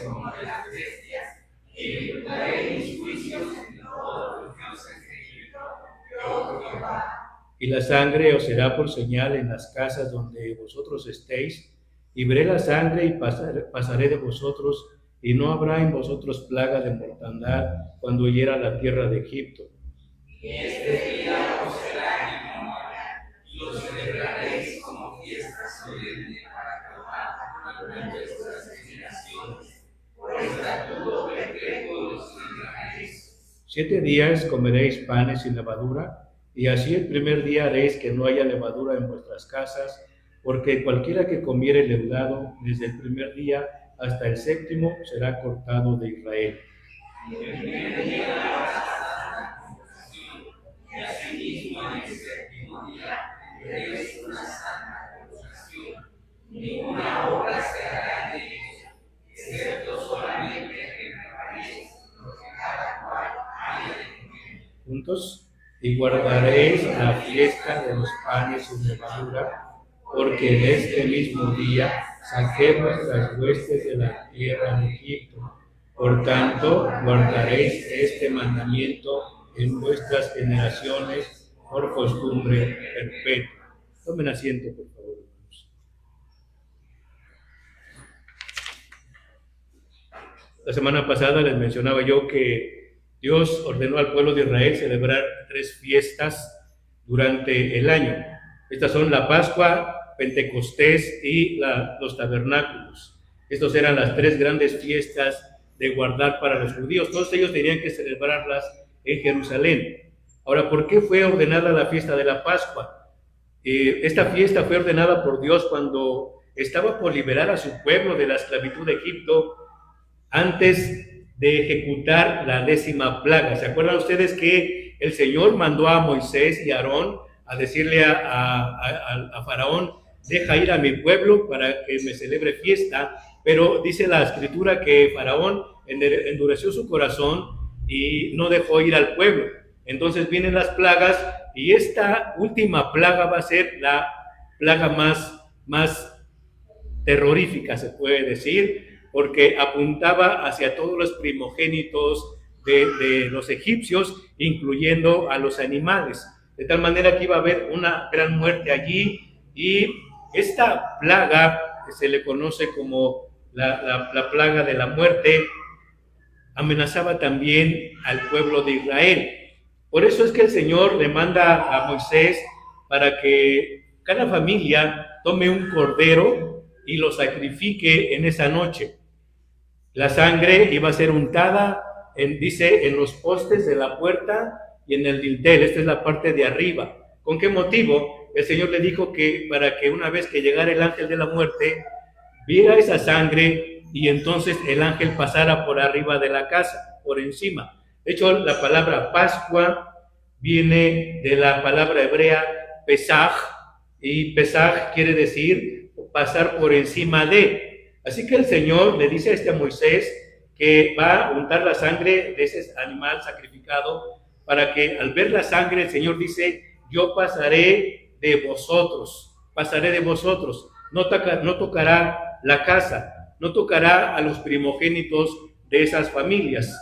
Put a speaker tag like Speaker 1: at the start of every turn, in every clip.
Speaker 1: como de las bestias, y ejecutaré mis juicios en todos los dioses de Egipto, yo Jehová.
Speaker 2: Y la sangre os será por señal en las casas donde vosotros estéis, y veré la sangre y pasaré de vosotros, y no habrá en vosotros plaga de mortandad cuando hiera la tierra de Egipto.
Speaker 1: Y este día os será en memoria, y lo celebraréis como fiesta solemne para Jehová en vuestras generaciones. Por estatuto perpetuo los celebraréis.
Speaker 2: 7 días comeréis panes sin levadura, y así el primer día haréis que no haya levadura en vuestras casas, porque cualquiera que comiere leudado desde el primer día hasta el 7º será cortado de Israel.
Speaker 1: Y el primer día harás la convocación, y asimismo en el 7º día tendréis una santa convocación. Ninguna obra se hará en ella, excepto solamente renovaréis lo que cada cual haya de comer.
Speaker 2: Juntos, y guardaréis la fiesta de los panes sin levadura, porque en este mismo día saqué vuestras huestes de la tierra de Egipto. Por tanto, guardaréis este mandamiento en vuestras generaciones por costumbre perpetua. Tomen asiento, por favor, hermanos. La semana pasada les mencionaba yo que Dios ordenó al pueblo de Israel celebrar 3 fiestas durante el año. Estas son la Pascua, Pentecostés y los tabernáculos. Estas eran las 3 grandes fiestas de guardar para los judíos. Todos ellos tenían que celebrarlas en Jerusalén. Ahora, ¿por qué fue ordenada la fiesta de la Pascua? Esta fiesta fue ordenada por Dios cuando estaba por liberar a su pueblo de la esclavitud de Egipto antes de ejecutar la 10ª plaga. ¿Se acuerdan ustedes que el Señor mandó a Moisés y a Aarón a decirle a Faraón: deja ir a mi pueblo para que me celebre fiesta? Pero dice la escritura que Faraón endureció su corazón y no dejó ir al pueblo. Entonces vienen las plagas, y esta última plaga va a ser la plaga más terrorífica, se puede decir, porque apuntaba hacia todos los primogénitos de los egipcios, incluyendo a los animales, de tal manera que iba a haber una gran muerte allí. Y esta plaga, que se le conoce como la plaga de la muerte, amenazaba también al pueblo de Israel. Por eso es que el Señor le manda a Moisés para que cada familia tome un cordero y lo sacrifique en esa noche. La sangre iba a ser untada, dice, en los postes de la puerta y en el dintel. Esta es la parte de arriba. ¿Con qué motivo? El Señor le dijo que para que una vez que llegara el ángel de la muerte, viera esa sangre y entonces el ángel pasara por arriba de la casa, por encima. De hecho, la palabra Pascua viene de la palabra hebrea Pesaj, y Pesaj quiere decir pasar por encima de. Así que el Señor le dice a Moisés que va a untar la sangre de ese animal sacrificado, para que al ver la sangre el Señor dice: yo pasaré de vosotros, no tocará la casa, no tocará a los primogénitos de esas familias.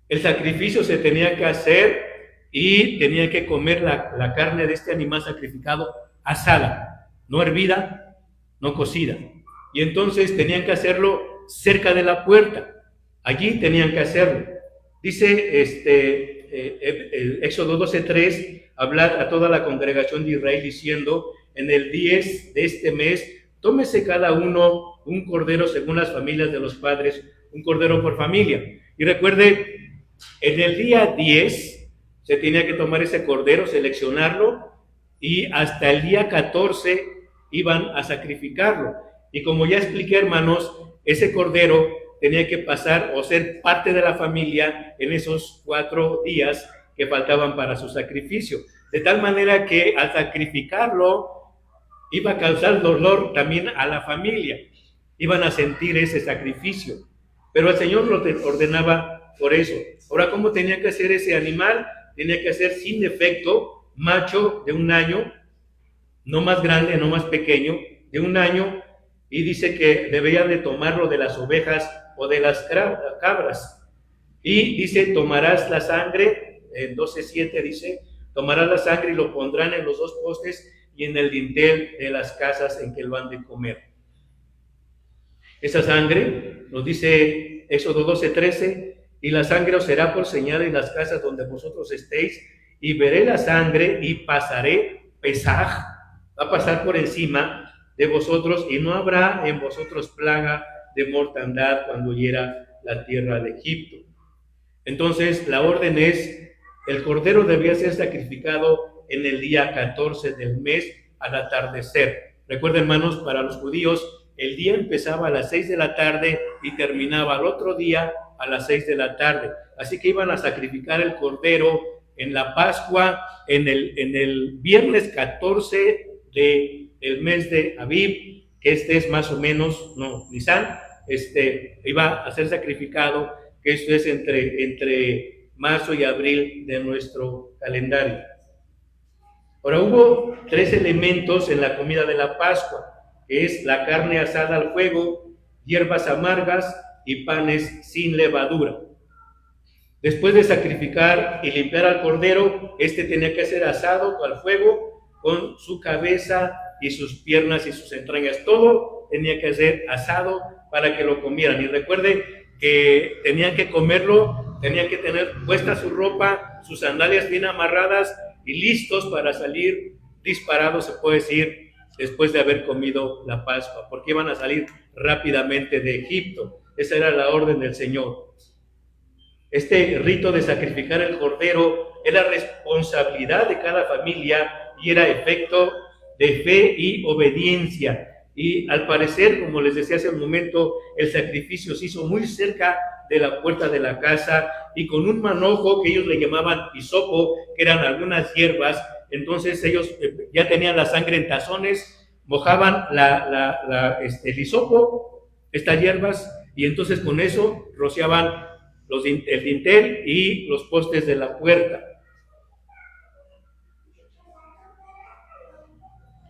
Speaker 2: El sacrificio se tenía que hacer y tenía que comer la carne de este animal sacrificado asada, no hervida, no cocida. Y entonces tenían que hacerlo cerca de la puerta. Allí tenían que hacerlo. Dice Éxodo 12:3, hablar a toda la congregación de Israel diciendo: en el 10 de este mes, tómese cada uno un cordero según las familias de los padres, un cordero por familia. Y recuerde, en el día 10 se tenía que tomar ese cordero, seleccionarlo, y hasta el día 14 iban a sacrificarlo. Y como ya expliqué, hermanos, ese cordero tenía que pasar o ser parte de la familia en esos 4 días que faltaban para su sacrificio. De tal manera que al sacrificarlo iba a causar dolor también a la familia. Iban a sentir ese sacrificio. Pero el Señor lo ordenaba por eso. Ahora, ¿cómo tenía que hacer ese animal? Tenía que ser sin defecto, macho de 1 año, no más grande, no más pequeño, de 1 año, y dice que deberían de tomarlo de las ovejas o de las cabras. Y dice, tomarás la sangre, en 12:7 dice, tomarás la sangre y lo pondrán en los 2 postes y en el dintel de las casas en que lo han de comer. Esa sangre, nos dice Éxodo 12:13, y la sangre os será por señal en las casas donde vosotros estéis, y veré la sangre y pasaré, pesaj, va a pasar por encima de vosotros, y no habrá en vosotros plaga de mortandad cuando hiera la tierra de Egipto. Entonces, la orden es, el cordero debía ser sacrificado en el día 14 del mes al atardecer. Recuerden, hermanos, para los judíos, el día empezaba a las 6 de la tarde y terminaba al otro día a las 6 de la tarde. Así que iban a sacrificar el cordero en la Pascua, en el viernes 14 del mes de Abib, que es más o menos, Nisan, iba a ser sacrificado, que esto es entre marzo y abril de nuestro calendario. Ahora, hubo 3 elementos en la comida de la Pascua, que es la carne asada al fuego, hierbas amargas y panes sin levadura. Después de sacrificar y limpiar al cordero, tenía que ser asado al fuego con su cabeza y sus piernas y sus entrañas. Todo tenía que ser asado para que lo comieran. Y recuerde que tenían que comerlo, tenían que tener puesta su ropa, sus sandalias bien amarradas y listos para salir disparados, se puede decir, después de haber comido la Pascua, porque iban a salir rápidamente de Egipto. Esa era la orden del Señor. Este rito de sacrificar el cordero era responsabilidad de cada familia y era efecto de fe y obediencia. Y al parecer, como les decía hace un momento, el sacrificio se hizo muy cerca de la puerta de la casa y con un manojo que ellos le llamaban hisopo, que eran algunas hierbas. Entonces ellos ya tenían la sangre en tazones, mojaban el hisopo, estas hierbas, y entonces con eso rociaban el dintel y los postes de la puerta.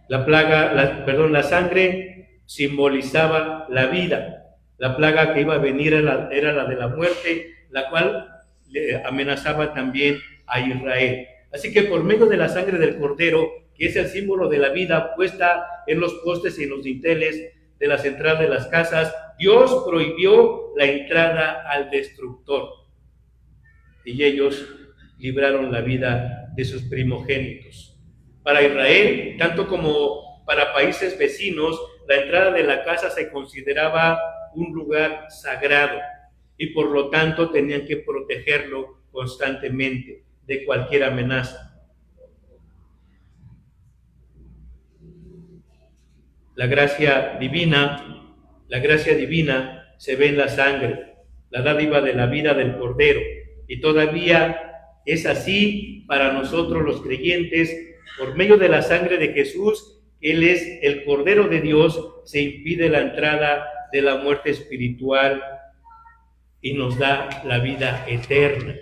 Speaker 2: La sangre simbolizaba la vida. La plaga que iba a venir era la de la muerte, la cual amenazaba también a Israel. Así que por medio de la sangre del cordero, que es el símbolo de la vida puesta en los postes y en los dinteles de las entradas de las casas, Dios prohibió la entrada al destructor. Y ellos libraron la vida de sus primogénitos. Para Israel, tanto como para países vecinos, la entrada de la casa se consideraba un lugar sagrado y por lo tanto tenían que protegerlo constantemente de cualquier amenaza. La gracia divina se ve en la sangre, la dádiva de la vida del Cordero, y todavía es así para nosotros los creyentes. Por medio de la sangre de Jesús, Él es el Cordero de Dios, se impide la entrada de la muerte espiritual y nos da la vida eterna.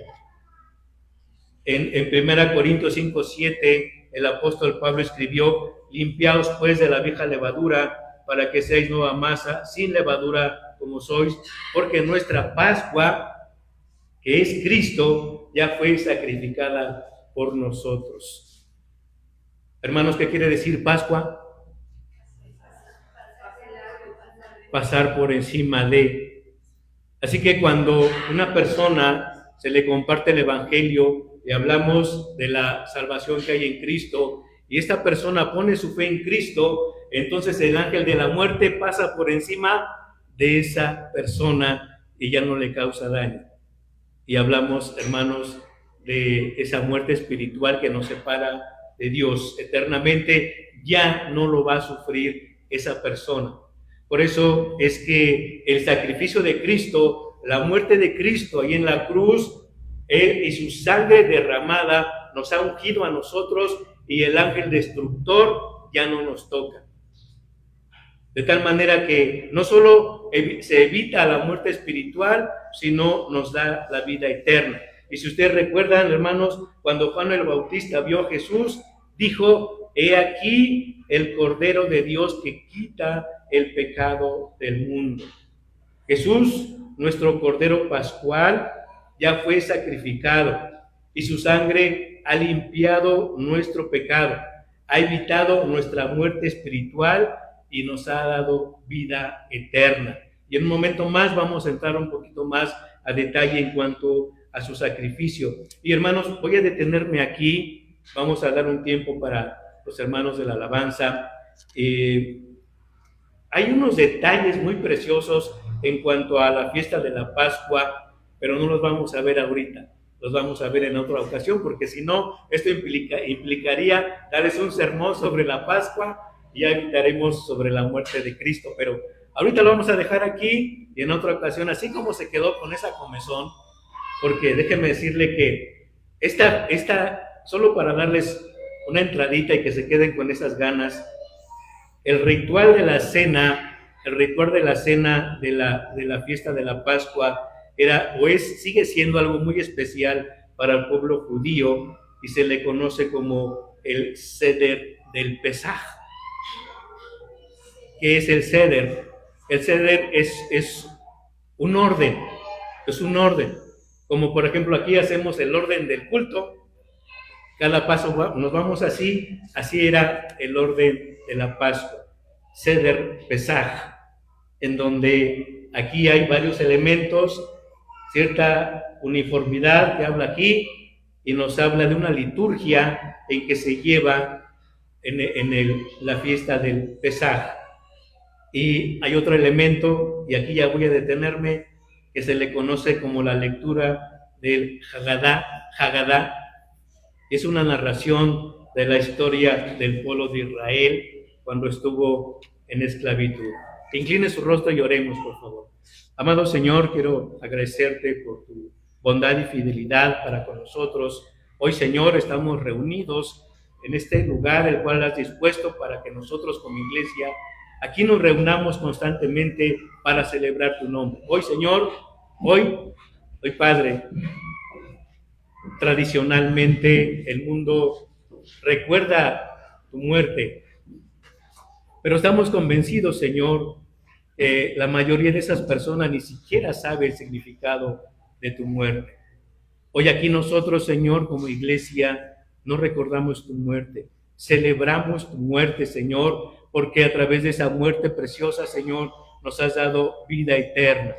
Speaker 2: En 1 Corintios 5:7, el apóstol Pablo escribió: limpiaos pues de la vieja levadura, para que seáis nueva masa, sin levadura como sois, porque nuestra Pascua, que es Cristo, ya fue sacrificada por nosotros. Hermanos, ¿qué quiere decir Pascua? Pasar por encima de. Así que cuando una persona se le comparte el Evangelio y hablamos de la salvación que hay en Cristo, y esta persona pone su fe en Cristo, entonces el ángel de la muerte pasa por encima de esa persona y ya no le causa daño. Y hablamos, hermanos, de esa muerte espiritual que nos separa de Dios eternamente. Ya no lo va a sufrir esa persona. Por eso es que el sacrificio de Cristo, la muerte de Cristo ahí en la cruz, y su sangre derramada nos ha ungido a nosotros, y el ángel destructor ya no nos toca. De tal manera que no solo se evita la muerte espiritual, sino nos da la vida eterna. Y si ustedes recuerdan, hermanos, cuando Juan el Bautista vio a Jesús, dijo: he aquí el Cordero de Dios que quita el pecado del mundo. Jesús, nuestro Cordero Pascual, ya fue sacrificado y su sangre ha limpiado nuestro pecado, ha evitado nuestra muerte espiritual y nos ha dado vida eterna. Y en un momento más vamos a entrar un poquito más a detalle en cuanto a su sacrificio. Y hermanos, voy a detenerme aquí, vamos a dar un tiempo para los hermanos de la alabanza. Hay unos detalles muy preciosos en cuanto a la fiesta de la Pascua, pero no los vamos a ver ahorita, los vamos a ver en otra ocasión, porque si no, esto implicaría darles un sermón sobre la Pascua y ya evitaremos sobre la muerte de Cristo, pero ahorita lo vamos a dejar aquí y en otra ocasión, así como se quedó con esa comezón, porque déjenme decirle que esta solo para darles una entradita y que se queden con esas ganas, el ritual de la cena de la fiesta de la Pascua era o sigue siendo algo muy especial para el pueblo judío y se le conoce como el Seder del Pesaj. ¿Qué es el Seder? El Seder es un orden, como por ejemplo aquí hacemos el orden del culto, cada paso nos vamos así era el orden de la Pascua, Seder Pesaj, en donde aquí hay varios elementos, cierta uniformidad que habla aquí y nos habla de una liturgia en que se lleva la fiesta del Pesaj. Y hay otro elemento, y aquí ya voy a detenerme, que se le conoce como la lectura del Haggadah. Es una narración de la historia del pueblo de Israel cuando estuvo en esclavitud. Incline su rostro y oremos, por favor. Amado Señor, quiero agradecerte por tu bondad y fidelidad para con nosotros. Hoy, Señor, estamos reunidos en este lugar el cual has dispuesto para que nosotros como iglesia aquí nos reunamos constantemente para celebrar tu nombre. Hoy, Señor, hoy Padre, tradicionalmente el mundo recuerda tu muerte, pero estamos convencidos, Señor, que la mayoría de esas personas ni siquiera sabe el significado de tu muerte. Hoy aquí nosotros, Señor, como iglesia, no recordamos tu muerte, celebramos tu muerte, Señor, porque a través de esa muerte preciosa, Señor, nos has dado vida eterna.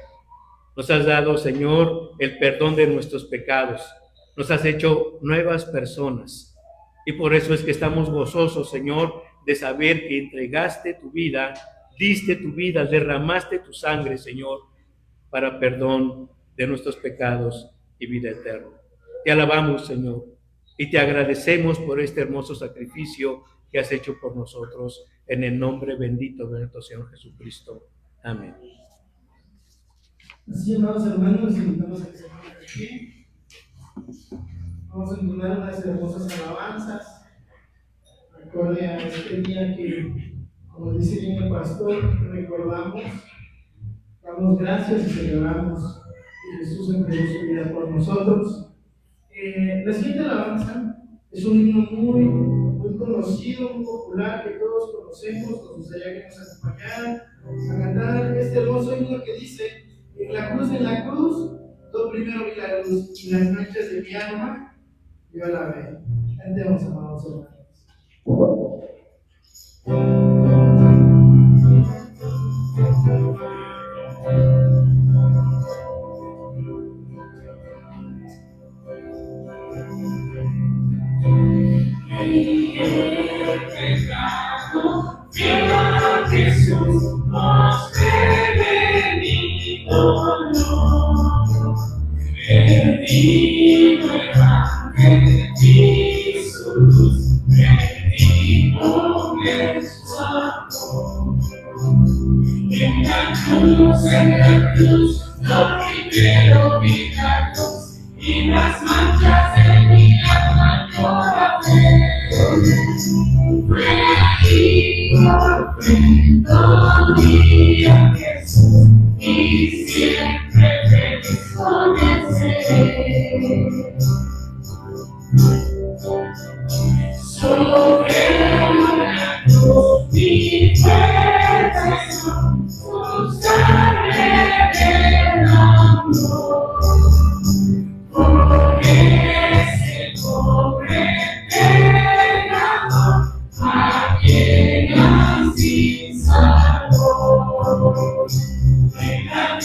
Speaker 2: Nos has dado, Señor, el perdón de nuestros pecados. Nos has hecho nuevas personas. Y por eso es que estamos gozosos, Señor, de saber que entregaste tu vida, diste tu vida, derramaste tu sangre, Señor, para perdón de nuestros pecados y vida eterna. Te alabamos, Señor, y te agradecemos por este hermoso sacrificio que has hecho por nosotros, en el nombre bendito de nuestro Señor Jesucristo. Amén.
Speaker 3: Así, amados hermanos, invitamos a que se pongan de pie. Vamos a entonar unas hermosas alabanzas acorde a este día que, como dice bien el pastor, recordamos, damos gracias y celebramos que Jesús entregó su vida por nosotros. La siguiente alabanza es un himno muy conocido, muy popular, que todos conocemos. Nos gustaría que nos acompañaran a cantar este hermoso himno que dice: en la cruz, yo primero vi la luz, y las noches de mi alma yo la ve. Cantemos, amados hermanos.
Speaker 1: Jesús nos prevenido, bendito el de su luz, bendito es su amor. En la cruz, lo primero vi la luz, y las manchas de mi alma yo la veo. Fue ahí por fin vi a Jesús, y siempre feliz con él seré. Sobre la cruz mi fuerza es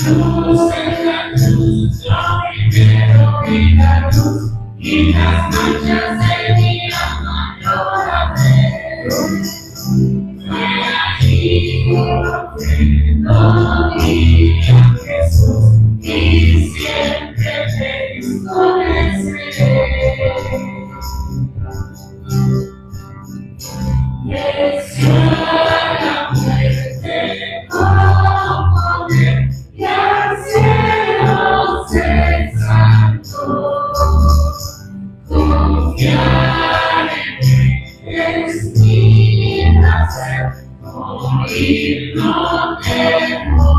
Speaker 1: cruz, en la cruz, yo primero vi la luz, y las manchas de mi alma yo veo. Fue allí cuando vi a Jesús, y siempre te conoceré. Venció la muerte con poder, y al cielo se exaltó. Confiar en él es mi placer, morir no temo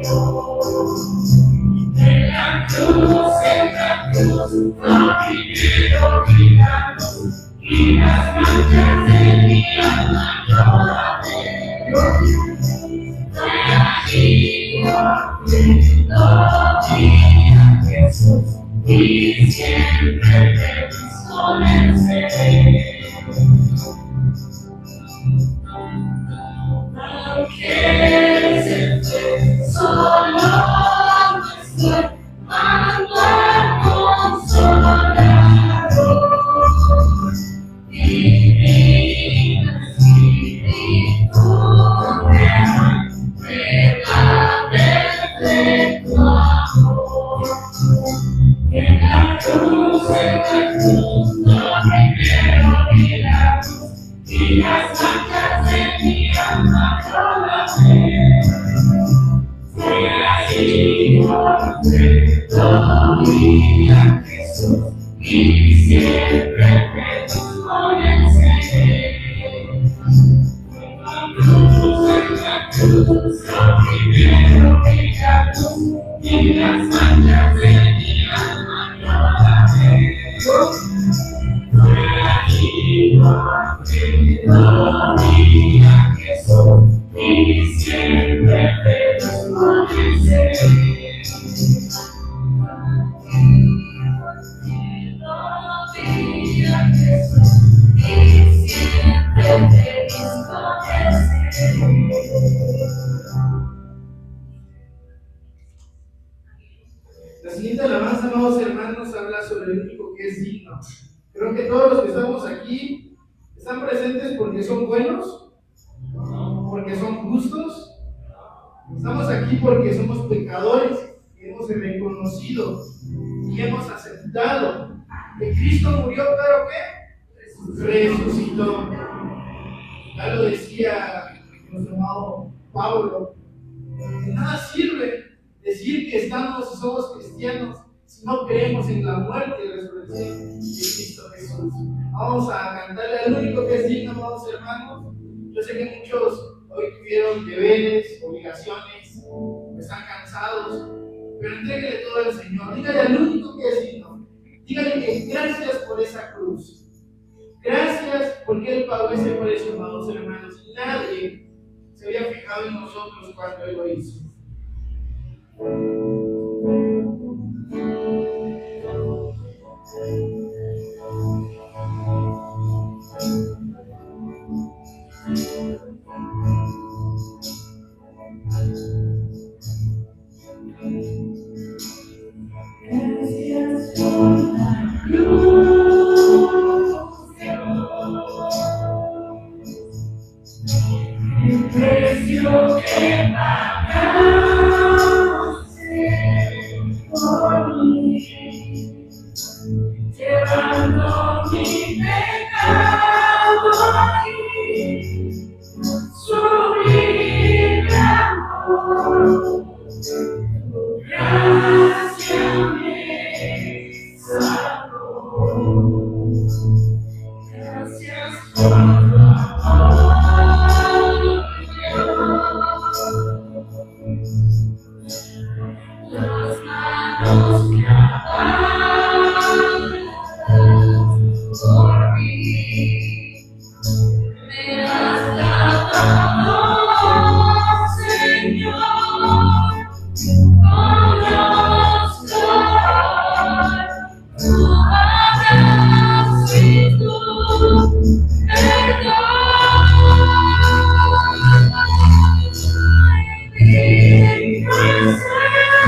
Speaker 1: yo. En la cruz, no quiero olvidarnos, y las manchas de mi alma yo la veo. Fue allí cuando vi a Jesús, y siempre te conoceré. Aunque se fue, solo no estoy, mando al Consolador. Divino Espíritu real, verdad, perfecto amor. En la cruz, no primero vi la luz, y las manchas de mi alma yo las veo. Fue allí cuando vi a Jesús, y siempre te conoceré. En la cruz, lo primero vi la luz, y las manchas de mi alma yo la veo. Fue allí cuando vi a Jesús, y siempre te conoceré.
Speaker 3: La siguiente alabanza, amados hermanos, habla sobre el único que es digno. Creo que todos los que estamos aquí están presentes porque son buenos, porque son justos. Estamos aquí porque somos pecadores y hemos reconocido y hemos aceptado que Cristo murió, pero que resucitó. Ya lo decía nuestro amado Pablo, de nada sirve decir que somos cristianos si no creemos en la muerte y resurrección de Cristo Jesús. Vamos a cantarle al único que es digno, amados hermanos. Yo sé que muchos hoy tuvieron deberes, obligaciones, están cansados, pero entréguele todo al Señor. Dígale al único que es digno. Dígale que gracias por esa cruz. Gracias porque Él pagó ese precio, amados hermanos. Y nadie se había fijado en nosotros cuando Él lo hizo.
Speaker 1: Gracias por la cruz, el precio que pagaste por mí, llevando mi pecado y sublime amor. Gracias me salvó. Gracias por tu amor. Las manos clavadas por mí me has dado, Señor. Conozco tu abrazo y tu perdón. Mi presencia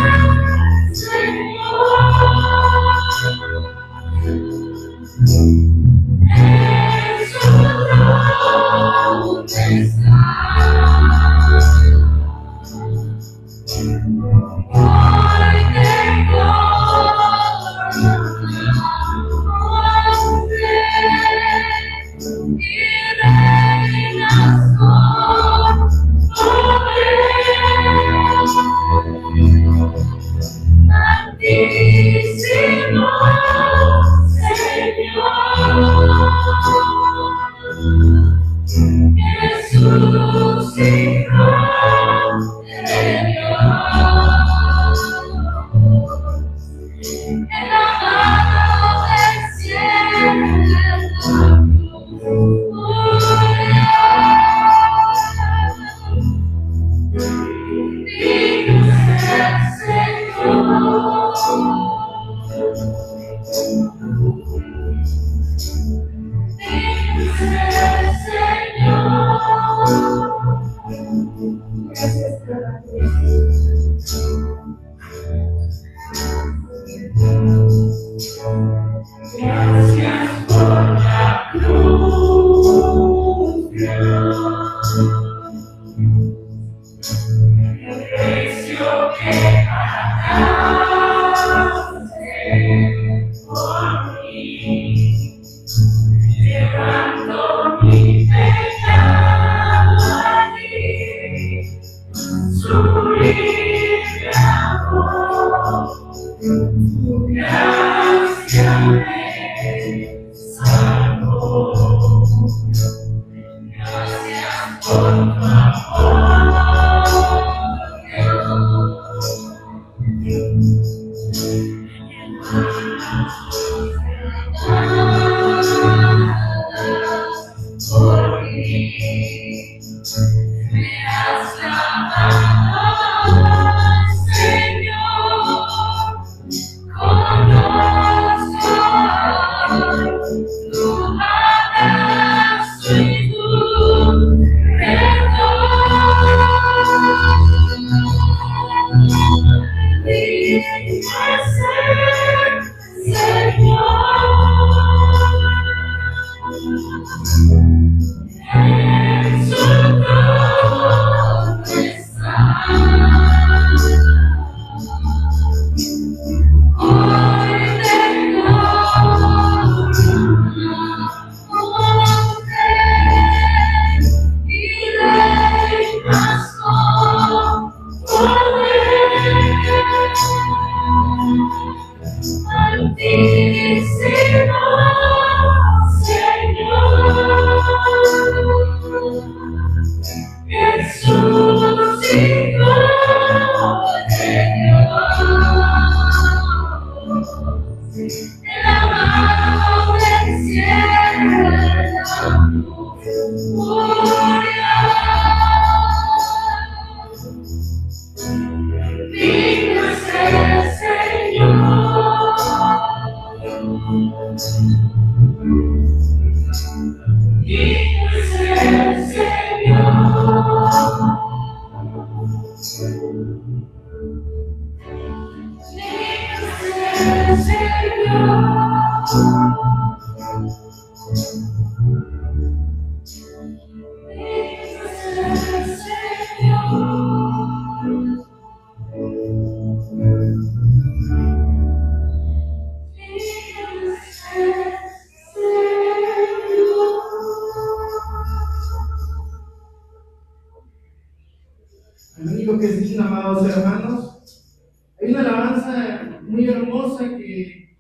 Speaker 3: Lo que se dicen, amados hermanos, hay una alabanza muy hermosa que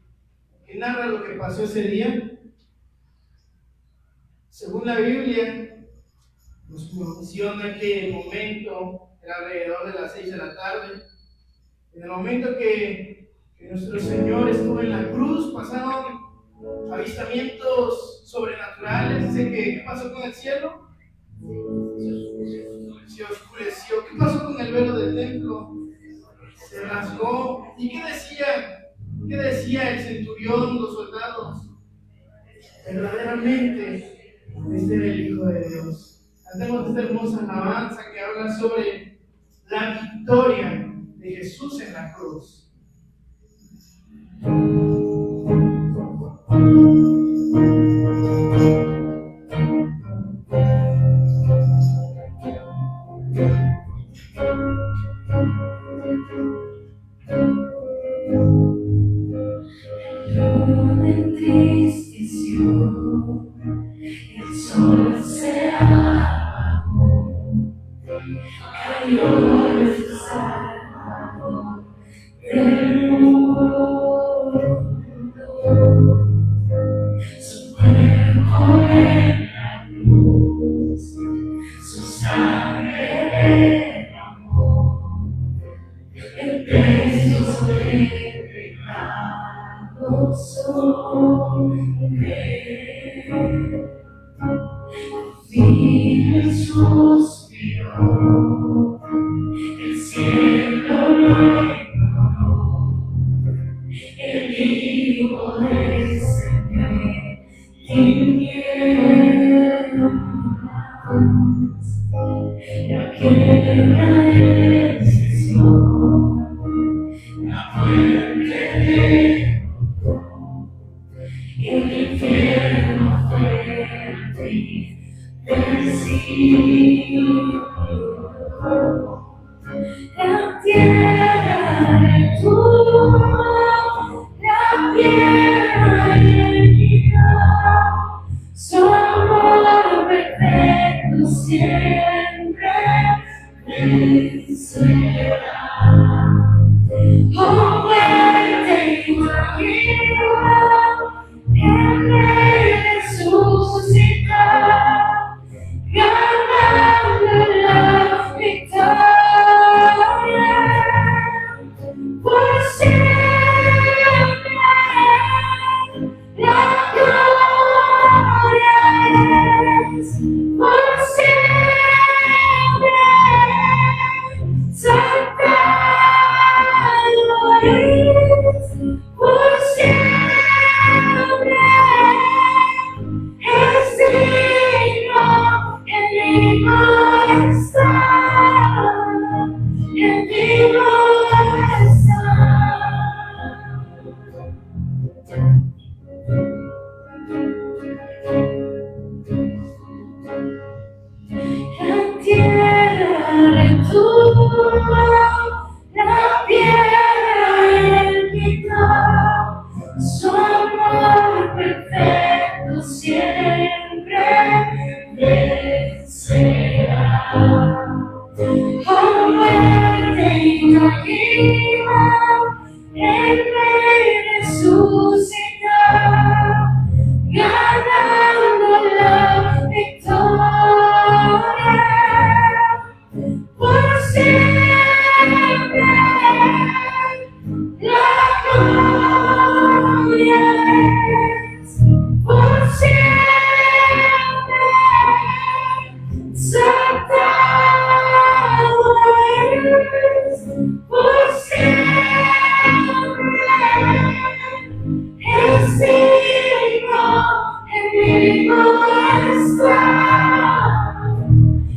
Speaker 3: narra lo que pasó ese día. Según la Biblia, nos menciona que el momento era alrededor de las 6 de la tarde. En el momento que nuestro Señor estuvo en la cruz, pasaron avistamientos sobrenaturales. Dice que, ¿qué pasó con el cielo? Se oscureció. ¿Qué pasó con el velo del templo? Se rasgó. ¿Y qué decía el centurión, los soldados? Verdaderamente, este era el Hijo de Dios. Cantemos esta hermosa alabanza que habla sobre la victoria de Jesús en la cruz.
Speaker 1: presos de pecado sobre. Fin suspiró, el cielo lo ignoró, el Hijo del Señor vinieron y aquella decisión, la muerte derrotó, el infierno fue vencido. La tierra retuvo, la piedra erguida, su amor perfecto siempre vencerá. Oh, muerte y tranquila, en él resucitó, ganando la victoria. Por siempre la gloria es, por siempre santa es, por siempre es digno, el Hijo está, el Hijo está. La tierra retuvo, la piedra erguida, su amor perfecto siempre vencerá. Oh, muerte y caída, el Rey resucitó, ganando la victoria. Por siempre la gloria es, por siempre santa es, por siempre es digno, el Hijo está,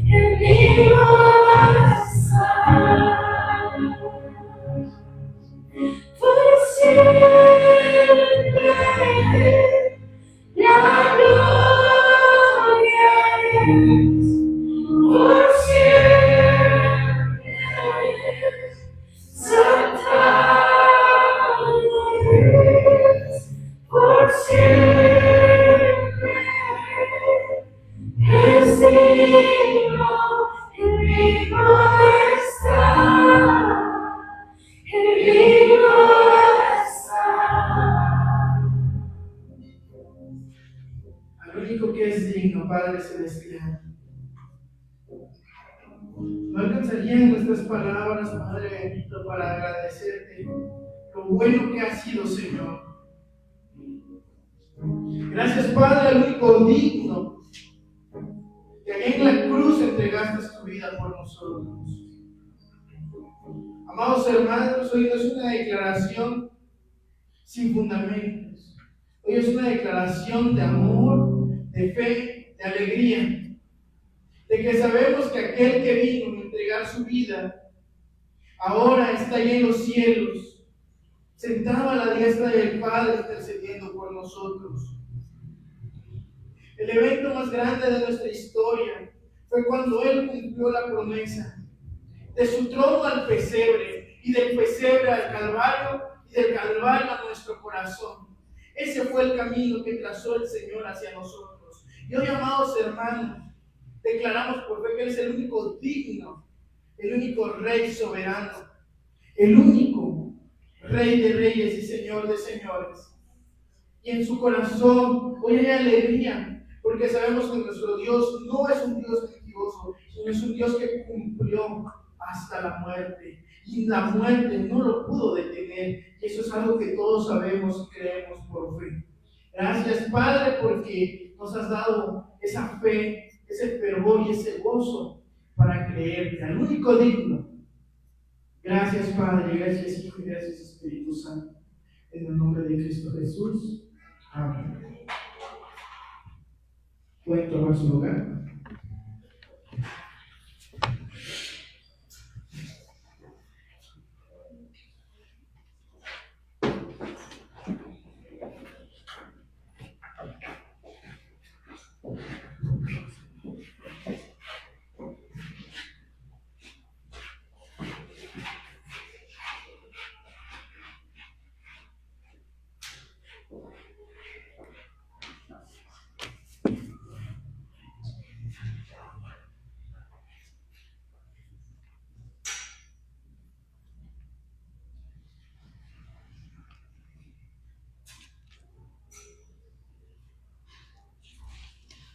Speaker 1: el Hijo está. Por siempre la gloria es, por siempre santa es, por siempre es digno, el Hijo está, el Hijo está.
Speaker 3: Al único que es digno, Padre Celestial. No alcanzarían nuestras palabras, Padre bendito, para agradecerte lo bueno que has sido, Señor. Gracias, Padre, al único digno, que allá en la cruz entregaste tu vida por nosotros. Amados hermanos, hoy no es una declaración sin fundamentos. Hoy es una declaración de amor, de fe, de alegría, de que sabemos que aquel que vino a entregar su vida ahora está allá en los cielos, sentado a la diestra del Padre, intercediendo por nosotros. El evento más grande de nuestra historia fue cuando Él cumplió la promesa de su trono al pesebre, y del pesebre al Calvario, y del Calvario a nuestro corazón. Ese fue el camino que trazó el Señor hacia nosotros. Y hoy, amados hermanos, declaramos por fe que Él es el único digno, el único Rey soberano, el único Rey de reyes y Señor de señores. Y en su corazón hoy hay alegría, porque sabemos que nuestro Dios no es un Dios mentiroso, sino es un Dios que cumplió hasta la muerte. y la muerte no lo pudo detener. Y eso es algo que todos sabemos y creemos por fe. Gracias, Padre, porque nos has dado esa fe, ese fervor y ese gozo para creerte al único digno. Gracias, Padre, gracias, Hijo, y gracias, Espíritu Santo. En el nombre de Cristo Jesús. Amén. Pueden tomar su lugar.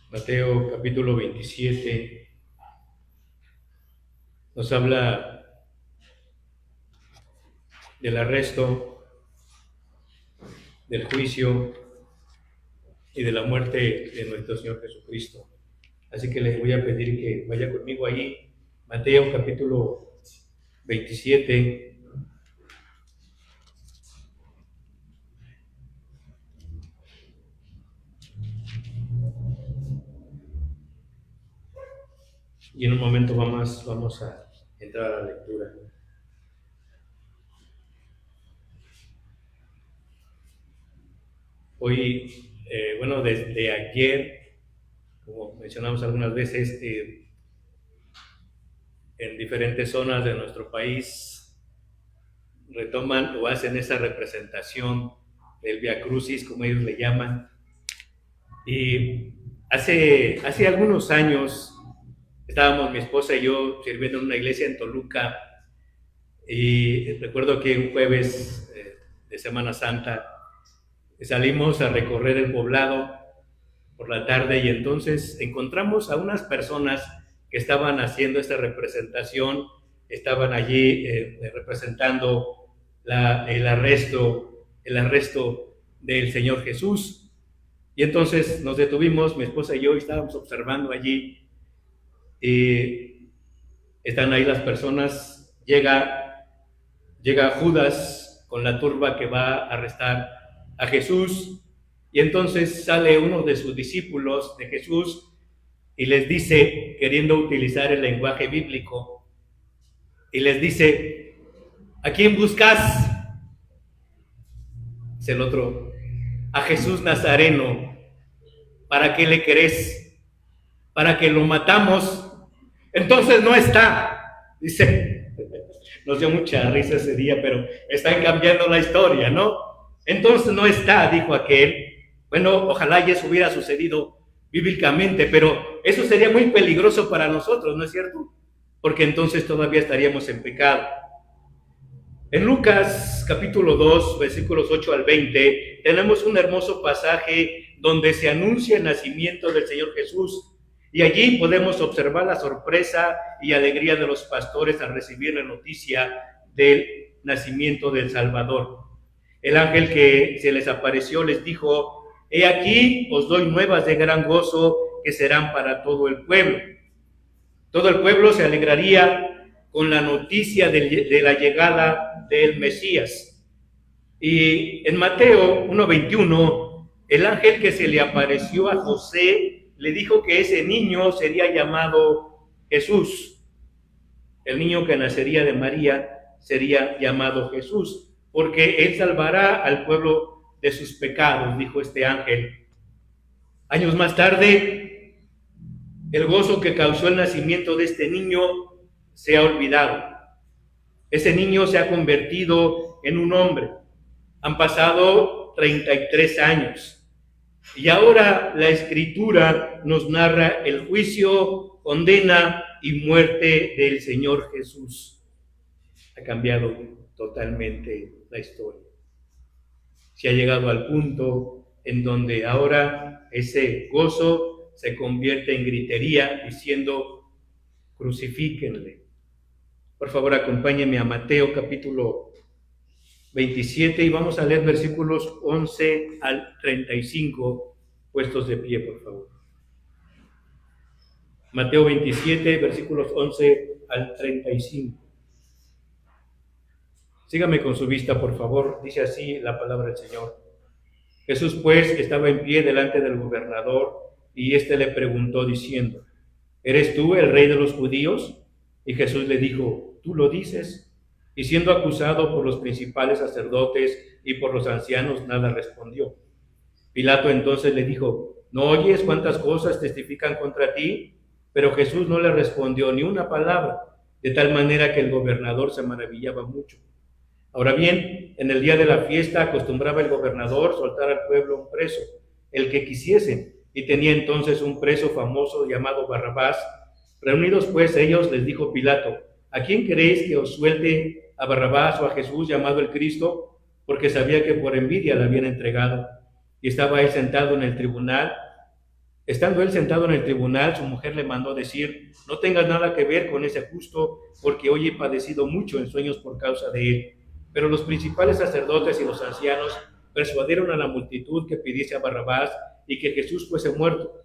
Speaker 2: Mateo capítulo 27 nos habla del arresto, del juicio y de la muerte de nuestro Señor Jesucristo. Así que les voy a pedir que vaya conmigo ahí, Mateo capítulo 27. Y en un momento vamos a entrar a la lectura. Hoy, desde ayer, como mencionamos algunas veces, en diferentes zonas de nuestro país retoman o hacen esa representación del Vía Crucis, como ellos le llaman. Y hace algunos años estábamos mi esposa y yo sirviendo en una iglesia en Toluca, y recuerdo que un jueves de Semana Santa salimos a recorrer el poblado por la tarde, y entonces encontramos a unas personas que estaban haciendo esta representación, estaban allí representando el arresto del Señor Jesús. Y entonces nos detuvimos, mi esposa y yo, y estábamos observando allí. Y están ahí las personas, llega Judas con la turba que va a arrestar a Jesús, y entonces sale uno de sus discípulos de Jesús y les dice, queriendo utilizar el lenguaje bíblico, y les dice: ¿a quién buscas? Dice el otro: a Jesús Nazareno. ¿Para qué le querés? ¿Para que lo matamos? Entonces no está. Dice, nos dio mucha risa ese día, pero están cambiando la historia, ¿no? Entonces no está, dijo aquel. Bueno, ojalá ya eso hubiera sucedido bíblicamente, pero eso sería muy peligroso para nosotros, ¿no es cierto? Porque entonces todavía estaríamos en pecado. En Lucas capítulo 2, versículos 8 al 20, tenemos un hermoso pasaje donde se anuncia el nacimiento del Señor Jesús. Y allí podemos observar la sorpresa y alegría de los pastores al recibir la noticia del nacimiento del Salvador. El ángel que se les apareció les dijo: he aquí os doy nuevas de gran gozo que serán para todo el pueblo. Todo el pueblo se alegraría con la noticia de la llegada del Mesías. Y en Mateo 1:21, el ángel que se le apareció a José le dijo que ese niño sería llamado Jesús. El niño que nacería de María sería llamado Jesús, porque él salvará al pueblo de sus pecados, dijo este ángel. Años más tarde, el gozo que causó el nacimiento de este niño se ha olvidado. Ese niño se ha convertido en un hombre. Han pasado 33 años. Y ahora la Escritura nos narra el juicio, condena y muerte del Señor Jesús. Ha cambiado totalmente la historia. Se ha llegado al punto en donde ahora ese gozo se convierte en gritería diciendo: crucifíquenle. Por favor, acompáñenme a Mateo capítulo 27 y vamos a leer versículos 11 al 35, puestos de pie, por favor. Mateo 27, versículos 11 al 35. Sígame con su vista, por favor. Dice así la palabra del Señor. Jesús, pues, estaba en pie delante del gobernador, y éste le preguntó diciendo: ¿Eres tú el rey de los judíos? Y Jesús le dijo: tú lo dices. Y siendo acusado por los principales sacerdotes y por los ancianos, nada respondió. Pilato entonces le dijo: ¿no oyes cuántas cosas testifican contra ti? Pero Jesús no le respondió ni una palabra, de tal manera que el gobernador se maravillaba mucho. Ahora bien, en el día de la fiesta acostumbraba el gobernador soltar al pueblo un preso, el que quisiesen, y tenía entonces un preso famoso llamado Barrabás. Reunidos pues ellos, les dijo Pilato: ¿a quién queréis que os suelte, a Barrabás o a Jesús llamado el Cristo? Porque sabía que por envidia le habían entregado. Y estaba él sentado en el tribunal. Estando él sentado en el tribunal, su mujer le mandó decir: no tengas nada que ver con ese justo, porque hoy he padecido mucho en sueños por causa de él. Pero los principales sacerdotes y los ancianos persuadieron a la multitud que pidiese a Barrabás y que Jesús fuese muerto.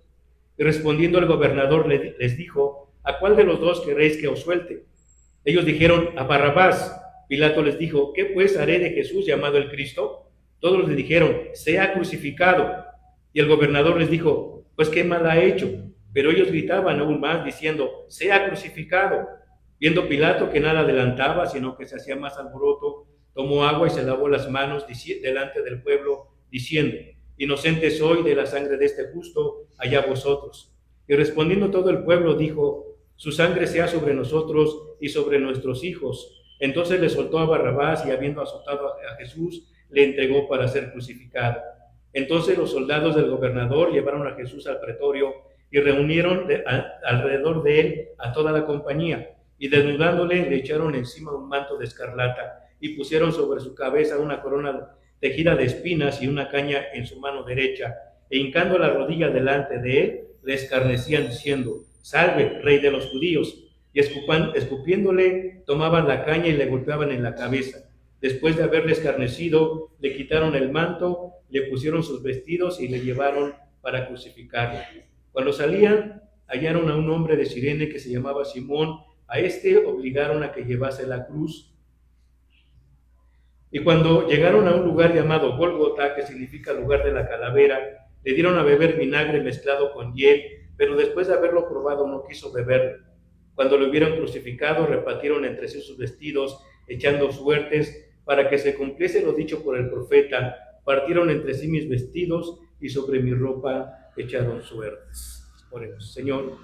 Speaker 2: Y respondiendo el gobernador les dijo: ¿a cuál de los dos queréis que os suelte? Ellos dijeron: a Barrabás. Pilato les dijo: ¿qué pues haré de Jesús llamado el Cristo? Todos les dijeron: sea crucificado. Y el gobernador les dijo: pues qué mal ha hecho. Pero ellos gritaban aún más diciendo: sea crucificado. Viendo Pilato que nada adelantaba, sino que se hacía más alboroto, tomó agua y se lavó las manos delante del pueblo, diciendo: inocente soy de la sangre de este justo, allá vosotros. Y respondiendo todo el pueblo dijo: su sangre sea sobre nosotros y sobre nuestros hijos. Entonces le soltó a Barrabás, y habiendo azotado a Jesús, le entregó para ser crucificado. Entonces los soldados del gobernador llevaron a Jesús al pretorio y reunieron alrededor de él a toda la compañía, y desnudándole le echaron encima un manto de escarlata y pusieron sobre su cabeza una corona tejida de espinas y una caña en su mano derecha, e hincando la rodilla delante de él, le escarnecían diciendo: salve, rey de los judíos. Y escupiéndole, tomaban la caña y le golpeaban en la cabeza. Después de haberle escarnecido, le quitaron el manto, le pusieron sus vestidos y le llevaron para crucificarlo. Cuando salían, hallaron a un hombre de Cirene que se llamaba Simón. A este obligaron a que llevase la cruz. Y cuando llegaron a un lugar llamado Gólgota, que significa lugar de la calavera, le dieron a beber vinagre mezclado con hiel, pero después de haberlo probado no quiso beberlo. Cuando lo hubieron crucificado, repartieron entre sí sus vestidos, echando suertes, para que se cumpliese lo dicho por el profeta: partieron entre sí mis vestidos, y sobre mi ropa echaron suertes. Oremos. Señor,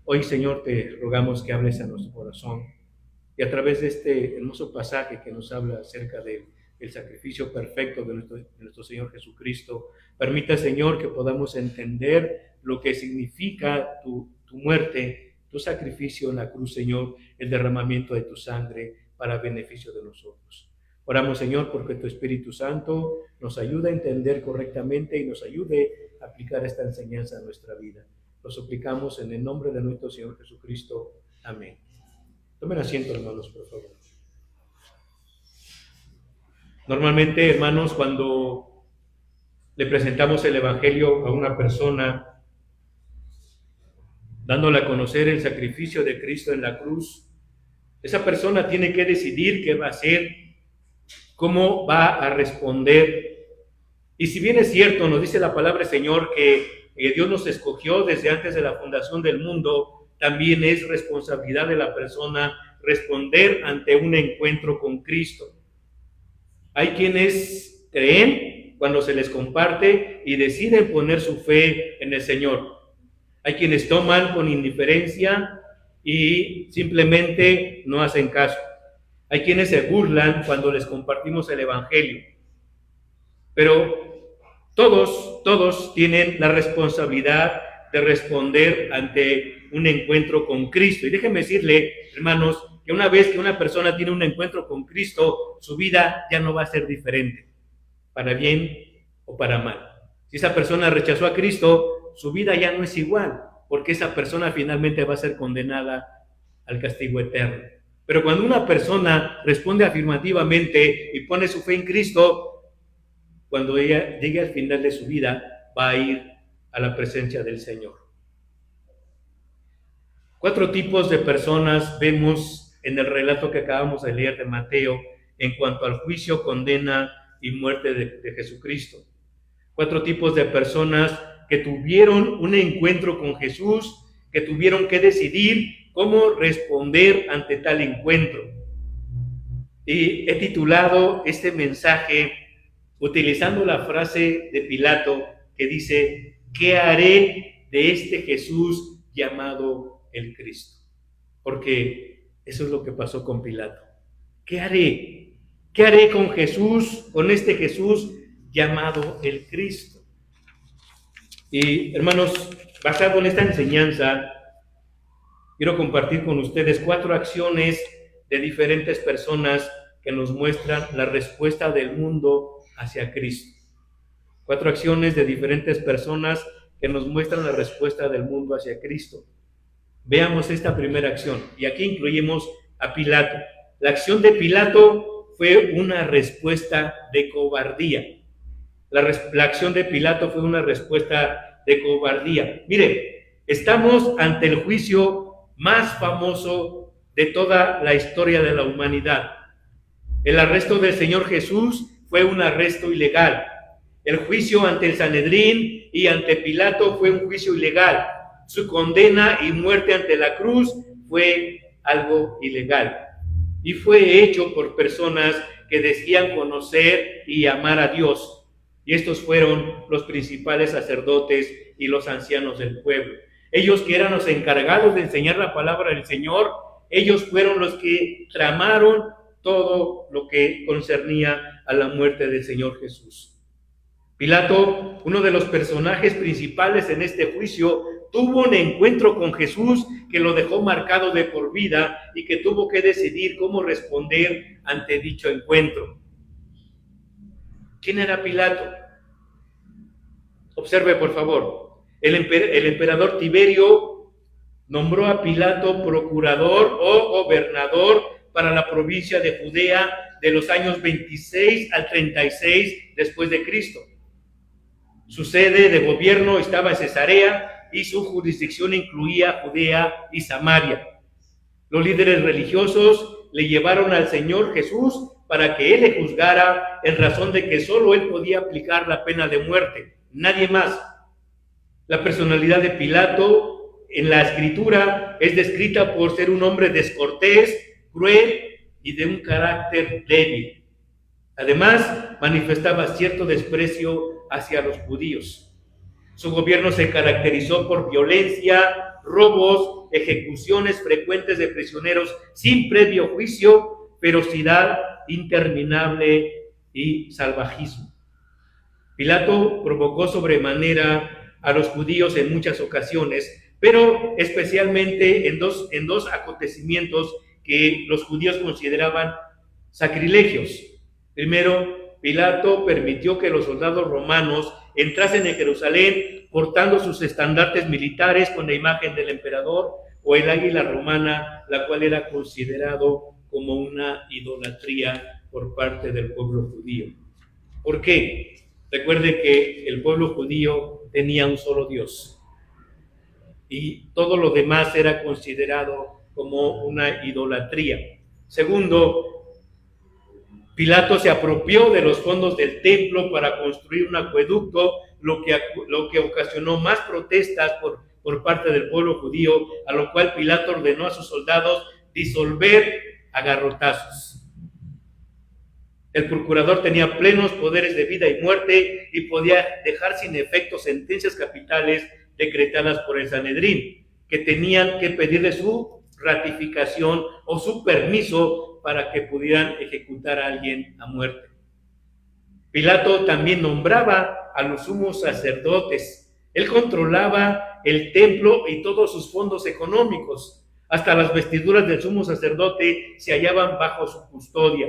Speaker 2: hoy, Señor, te rogamos que hables a nuestro corazón, y a través de este hermoso pasaje que nos habla acerca del sacrificio perfecto de nuestro Señor Jesucristo, permita, Señor, que podamos entender lo que significa tu muerte, tu sacrificio en la cruz, Señor, el derramamiento de tu sangre para beneficio de nosotros. Oramos, Señor, porque tu Espíritu Santo nos ayude a entender correctamente y nos ayude a aplicar esta enseñanza a nuestra vida. Lo suplicamos en el nombre de nuestro Señor Jesucristo. Amén. Tomen asiento, hermanos, por favor. Normalmente, hermanos, cuando le presentamos el Evangelio a una persona, dándole a conocer el sacrificio de Cristo en la cruz, esa persona tiene que decidir qué va a hacer, cómo va a responder. Y si bien es cierto, nos dice la palabra del Señor que Dios nos escogió desde antes de la fundación del mundo, también es responsabilidad de la persona responder ante un encuentro con Cristo. Hay quienes creen cuando se les comparte y deciden poner su fe en el Señor. Hay quienes toman con indiferencia y simplemente no hacen caso. Hay quienes se burlan cuando les compartimos el Evangelio. Pero todos tienen la responsabilidad de responder ante un encuentro con Cristo. Y déjenme decirle, hermanos, que una vez que una persona tiene un encuentro con Cristo, su vida ya no va a ser diferente, para bien o para mal. Si esa persona rechazó a Cristo, su vida ya no es igual, porque esa persona finalmente va a ser condenada al castigo eterno. Pero cuando una persona responde afirmativamente y pone su fe en Cristo, cuando ella llegue al final de su vida, va a ir a la presencia del Señor. 4 tipos de personas vemos en el relato que acabamos de leer de Mateo en cuanto al juicio, condena y muerte de Jesucristo. 4 tipos de personas que tuvieron un encuentro con Jesús, que tuvieron que decidir cómo responder ante tal encuentro. Y he titulado este mensaje utilizando la frase de Pilato que dice: ¿qué haré de este Jesús llamado el Cristo? Porque eso es lo que pasó con Pilato. ¿Qué haré? ¿Qué haré con Jesús, con este Jesús llamado el Cristo? Y hermanos, basado en esta enseñanza, quiero compartir con ustedes 4 acciones de diferentes personas que nos muestran la respuesta del mundo hacia Cristo. 4 acciones de diferentes personas que nos muestran la respuesta del mundo hacia Cristo. Veamos esta primera acción, y aquí incluimos a Pilato. La acción de Pilato fue una respuesta de cobardía. La acción de Pilato fue una respuesta de cobardía. Mire, estamos ante el juicio más famoso de toda la historia de la humanidad. El arresto del Señor Jesús fue un arresto ilegal. El juicio ante el Sanedrín y ante Pilato fue un juicio ilegal. Su condena y muerte ante la cruz fue algo ilegal. Y fue hecho por personas que decían conocer y amar a Dios. Y estos fueron los principales sacerdotes y los ancianos del pueblo. Ellos que eran los encargados de enseñar la palabra del Señor, ellos fueron los que tramaron todo lo que concernía a la muerte del Señor Jesús. Pilato, uno de los personajes principales en este juicio, tuvo un encuentro con Jesús que lo dejó marcado de por vida y que tuvo que decidir cómo responder ante dicho encuentro. ¿Quién era Pilato? Observe, por favor. El emperador Tiberio nombró a Pilato procurador o gobernador para la provincia de Judea de los años 26 al 36 después de Cristo. Su sede de gobierno estaba en Cesarea y su jurisdicción incluía Judea y Samaria. Los líderes religiosos le llevaron al Señor Jesús para que Él le juzgara en razón de que solo Él podía aplicar la pena de muerte, nadie más. La personalidad de Pilato en la Escritura es descrita por ser un hombre descortés, cruel y de un carácter débil. Además, manifestaba cierto desprecio hacia los judíos. Su gobierno se caracterizó por violencia, robos, ejecuciones frecuentes de prisioneros sin previo juicio, ferocidad interminable y salvajismo. Pilato provocó sobremanera a los judíos en muchas ocasiones, pero especialmente en dos acontecimientos que los judíos consideraban sacrilegios. Primero, Pilato permitió que los soldados romanos entrasen en Jerusalén portando sus estandartes militares con la imagen del emperador o el águila romana, la cual era considerado como una idolatría por parte del pueblo judío. ¿Por qué? Recuerde que el pueblo judío tenía un solo Dios y todo lo demás era considerado como una idolatría. Segundo, Pilato se apropió de los fondos del templo para construir un acueducto, lo que ocasionó más protestas por parte del pueblo judío, a lo cual Pilato ordenó a sus soldados disolver a garrotazos. El procurador tenía plenos poderes de vida y muerte y podía dejar sin efecto sentencias capitales decretadas por el Sanedrín, que tenían que pedirle su ratificación o su permiso para que pudieran ejecutar a alguien a muerte. Pilato también nombraba a los sumos sacerdotes. Él controlaba el templo y todos sus fondos económicos. Hasta las vestiduras del sumo sacerdote se hallaban bajo su custodia.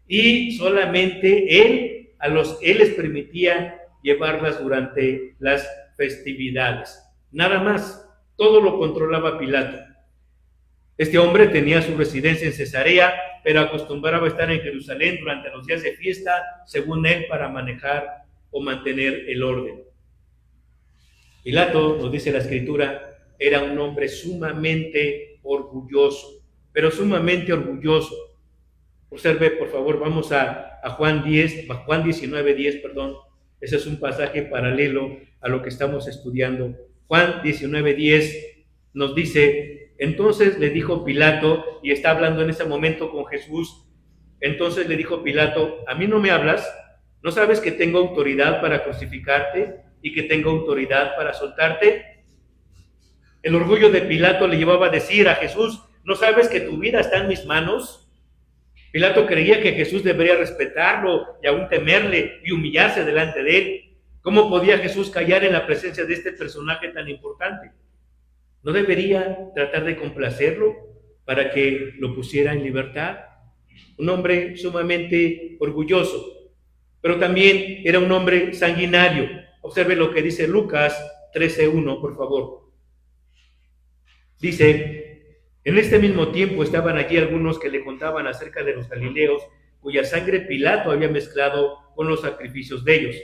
Speaker 2: Y solamente él les permitía llevarlas durante las festividades. Nada más. Todo lo controlaba Pilato. Este hombre tenía su residencia en Cesarea, pero acostumbraba a estar en Jerusalén durante los días de fiesta, según él, para manejar o mantener el orden. Pilato, nos dice la Escritura, era un hombre sumamente orgulloso, pero sumamente orgulloso. Observe, por favor, vamos a Juan 19:10, perdón. Ese es un pasaje paralelo a lo que estamos estudiando. Juan 19:10 nos dice: entonces le dijo Pilato, y está hablando en ese momento con Jesús, entonces le dijo Pilato: ¿a mí no me hablas? ¿No sabes que tengo autoridad para crucificarte y que tengo autoridad para soltarte? El orgullo de Pilato le llevaba a decir a Jesús: ¿no sabes que tu vida está en mis manos? Pilato creía que Jesús debería respetarlo y aún temerle y humillarse delante de él. ¿Cómo podía Jesús callar en la presencia de este personaje tan importante? ¿No debería tratar de complacerlo para que lo pusiera en libertad? Un hombre sumamente orgulloso, pero también era un hombre sanguinario. Observe lo que dice Lucas 13:1, por favor. Dice: en este mismo tiempo estaban allí algunos que le contaban acerca de los galileos, cuya sangre Pilato había mezclado con los sacrificios de ellos.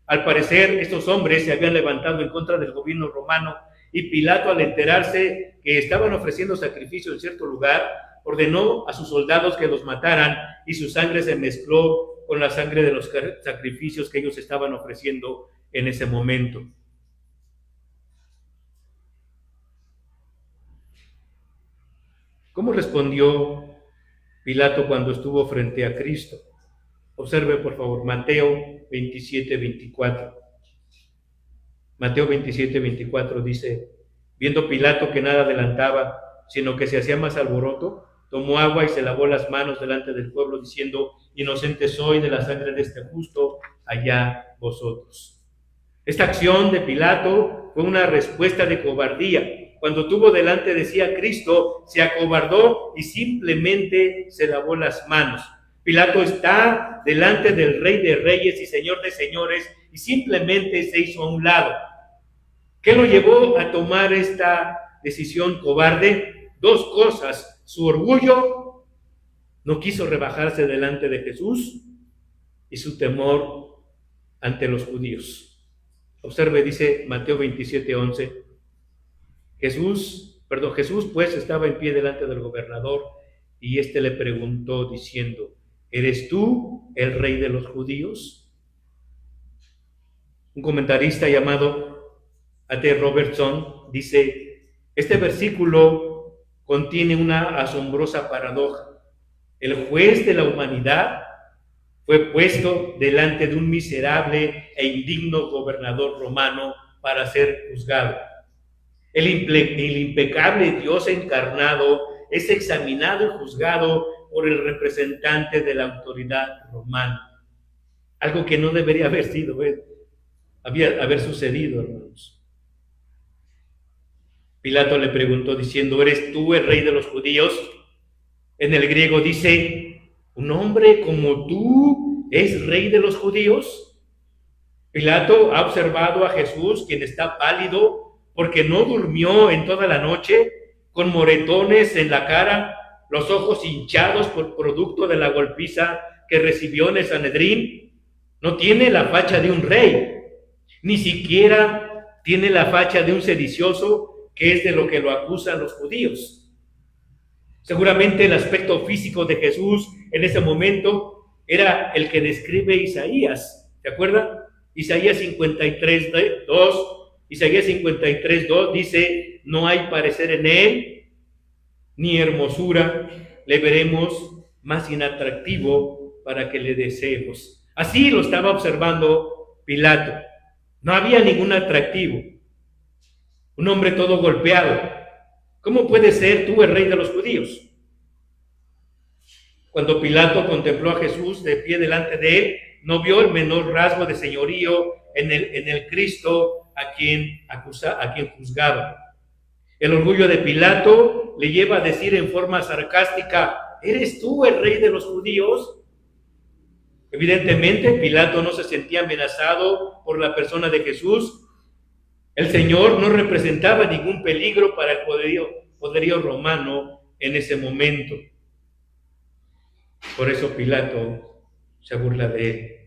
Speaker 2: Al parecer, estos hombres se habían levantado en contra del gobierno romano, y Pilato, al enterarse que estaban ofreciendo sacrificio en cierto lugar, ordenó a sus soldados que los mataran, y su sangre se mezcló con la sangre de los sacrificios que ellos estaban ofreciendo en ese momento. ¿Cómo respondió Pilato cuando estuvo frente a Cristo? Observe, por favor, Mateo 27:24. Mateo 27:24 dice: viendo Pilato que nada adelantaba, sino que se hacía más alboroto, tomó agua y se lavó las manos delante del pueblo, diciendo: inocente soy de la sangre de este justo, allá vosotros. Esta acción de Pilato fue una respuesta de cobardía. Cuando tuvo delante de sí a Cristo, se acobardó y simplemente se lavó las manos. Pilato está delante del Rey de Reyes y Señor de Señores y simplemente se hizo a un lado. ¿Qué lo llevó a tomar esta decisión cobarde? Dos cosas: su orgullo, no quiso rebajarse delante de Jesús, y su temor ante los judíos. Observe, dice Mateo 27:11. Jesús pues estaba en pie delante del gobernador, y éste le preguntó diciendo: ¿eres tú el rey de los judíos? Un comentarista llamado A.T. Robertson dice: este versículo contiene una asombrosa paradoja. El juez de la humanidad fue puesto delante de un miserable e indigno gobernador romano para ser juzgado. El impecable Dios encarnado es examinado y juzgado por el representante de la autoridad romana. Algo que no debería haber sido, haber sucedido, hermanos. Pilato le preguntó diciendo: ¿eres tú el rey de los judíos? En el griego dice: ¿un hombre como tú es rey de los judíos? Pilato ha observado a Jesús, quien está pálido porque no durmió en toda la noche, con moretones en la cara, los ojos hinchados por producto de la golpiza que recibió en el Sanedrín. No tiene la facha de un rey, ni siquiera tiene la facha de un sedicioso, que es de lo que lo acusan los judíos. Seguramente el aspecto físico de Jesús en ese momento era el que describe Isaías. ¿Se acuerdan? Isaías 53:2 dice: no hay parecer en él, ni hermosura, le veremos más inatractivo para que le deseemos. Así lo estaba observando Pilato. No había ningún atractivo. Un hombre todo golpeado. ¿Cómo puedes ser tú el rey de los judíos? Cuando Pilato contempló a Jesús de pie delante de él, no vio el menor rasgo de señorío en el Cristo a quien juzgaba. El orgullo de Pilato le lleva a decir en forma sarcástica: ¿eres tú el rey de los judíos? Evidentemente, Pilato no se sentía amenazado por la persona de Jesús. El Señor no representaba ningún peligro para el poderío romano en ese momento. Por eso Pilato se burla de él.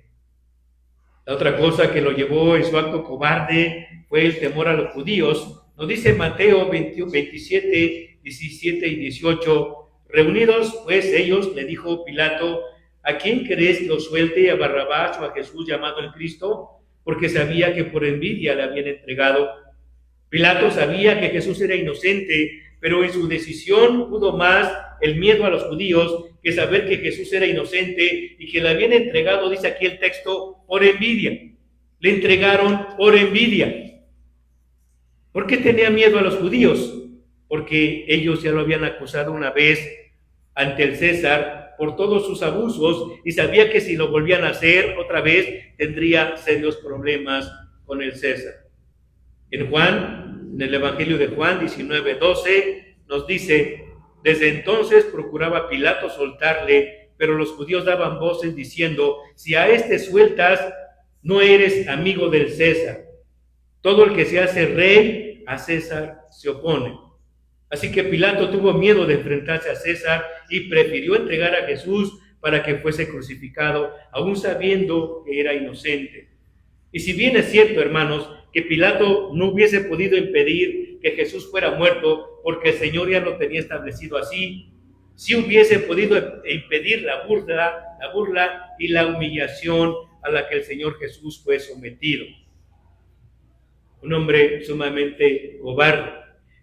Speaker 2: La otra cosa que lo llevó en su acto cobarde fue el temor a los judíos. Nos dice Mateo 27, 17 y 18, reunidos pues ellos, le dijo Pilato, ¿a quién querés que lo suelte, a Barrabás o a Jesús llamado el Cristo? Porque sabía que por envidia le habían entregado. Pilato sabía que Jesús era inocente, pero en su decisión pudo más el miedo a los judíos que saber que Jesús era inocente y que le habían entregado, dice aquí el texto, por envidia. Le entregaron por envidia. ¿Por qué tenía miedo a los judíos? Porque ellos ya lo habían acusado una vez ante el César por todos sus abusos y sabía que si lo volvían a hacer otra vez tendría serios problemas con el César. En el Evangelio de Juan 19:12 nos dice, desde entonces procuraba Pilato soltarle, pero los judíos daban voces diciendo, si a este sueltas, no eres amigo del César. Todo el que se hace rey, a César se opone. Así que Pilato tuvo miedo de enfrentarse a César y prefirió entregar a Jesús para que fuese crucificado, aún sabiendo que era inocente. Y si bien es cierto, hermanos, que Pilato no hubiese podido impedir que Jesús fuera muerto, porque el Señor ya lo tenía establecido así, sí hubiese podido impedir la burla y la humillación a la que el Señor Jesús fue sometido. Un hombre sumamente cobarde.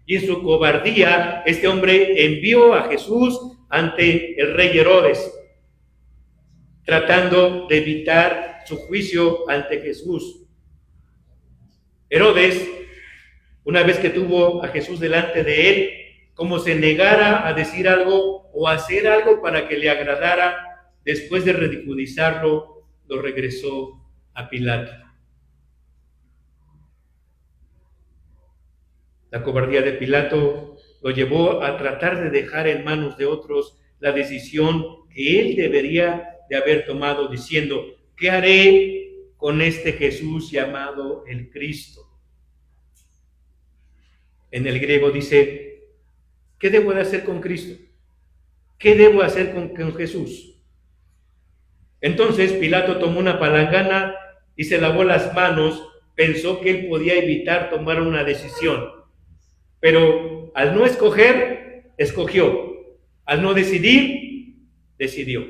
Speaker 2: Y en su cobardía, este hombre envió a Jesús ante el rey Herodes, tratando de evitar su juicio ante Jesús. Herodes, una vez que tuvo a Jesús delante de él, como se negara a decir algo o a hacer algo para que le agradara, después de ridiculizarlo, lo regresó a Pilato. La cobardía de Pilato lo llevó a tratar de dejar en manos de otros la decisión que él debería de haber tomado, diciendo, ¿qué haré con este Jesús llamado el Cristo? En el griego dice, ¿qué debo de hacer con Cristo? ¿Qué debo hacer con Jesús? Entonces Pilato tomó una palangana y se lavó las manos, pensó que él podía evitar tomar una decisión. Pero al no escoger, escogió. Al no decidir, decidió.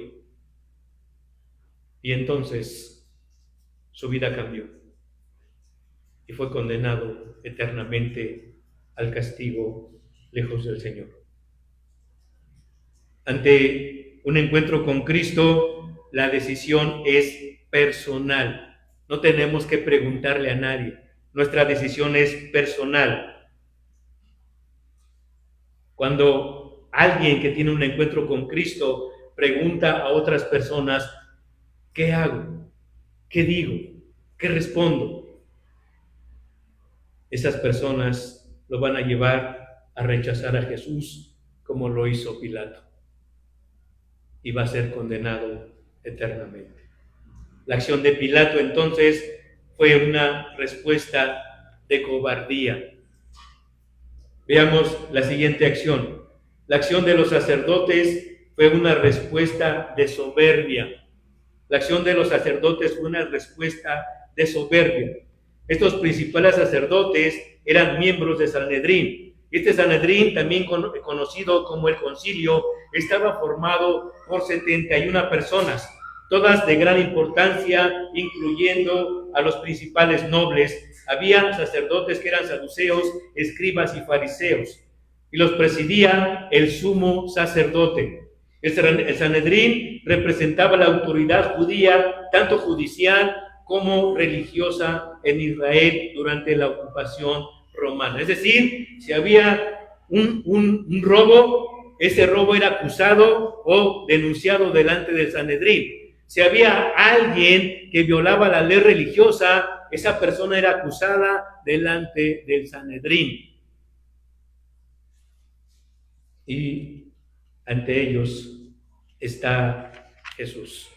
Speaker 2: Y entonces su vida cambió. Y fue condenado eternamente al castigo lejos del Señor. Ante un encuentro con Cristo, la decisión es personal. No tenemos que preguntarle a nadie. Nuestra decisión es personal. Cuando alguien que tiene un encuentro con Cristo pregunta a otras personas, ¿qué hago? ¿Qué digo? ¿Qué respondo? Esas personas lo van a llevar a rechazar a Jesús como lo hizo Pilato. Y va a ser condenado eternamente. La acción de Pilato entonces fue una respuesta de cobardía. Veamos la siguiente acción. La acción de los sacerdotes fue una respuesta de soberbia. La acción de los sacerdotes fue una respuesta de soberbia. Estos principales sacerdotes eran miembros de Sanedrín. Este Sanedrín, también conocido como el Concilio, estaba formado por 71 personas, todas de gran importancia, incluyendo a los principales nobles. Había sacerdotes que eran saduceos, escribas y fariseos, y los presidía el sumo sacerdote. El Sanedrín representaba la autoridad judía, tanto judicial como religiosa en Israel durante la ocupación romana. Es decir, si había un robo, ese robo era acusado o denunciado delante del Sanedrín. Si había alguien que violaba la ley religiosa, esa persona era acusada delante del Sanedrín. Y ante ellos está Jesús.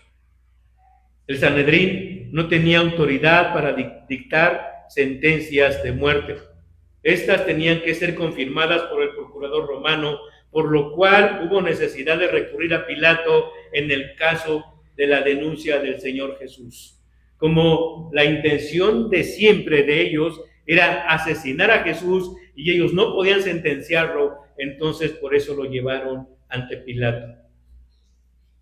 Speaker 2: El Sanedrín no tenía autoridad para dictar sentencias de muerte. Estas tenían que ser confirmadas por el procurador romano, por lo cual hubo necesidad de recurrir a Pilato en el caso de la denuncia del Señor Jesús. Como la intención de siempre de ellos era asesinar a Jesús y ellos no podían sentenciarlo, entonces por eso lo llevaron ante Pilato.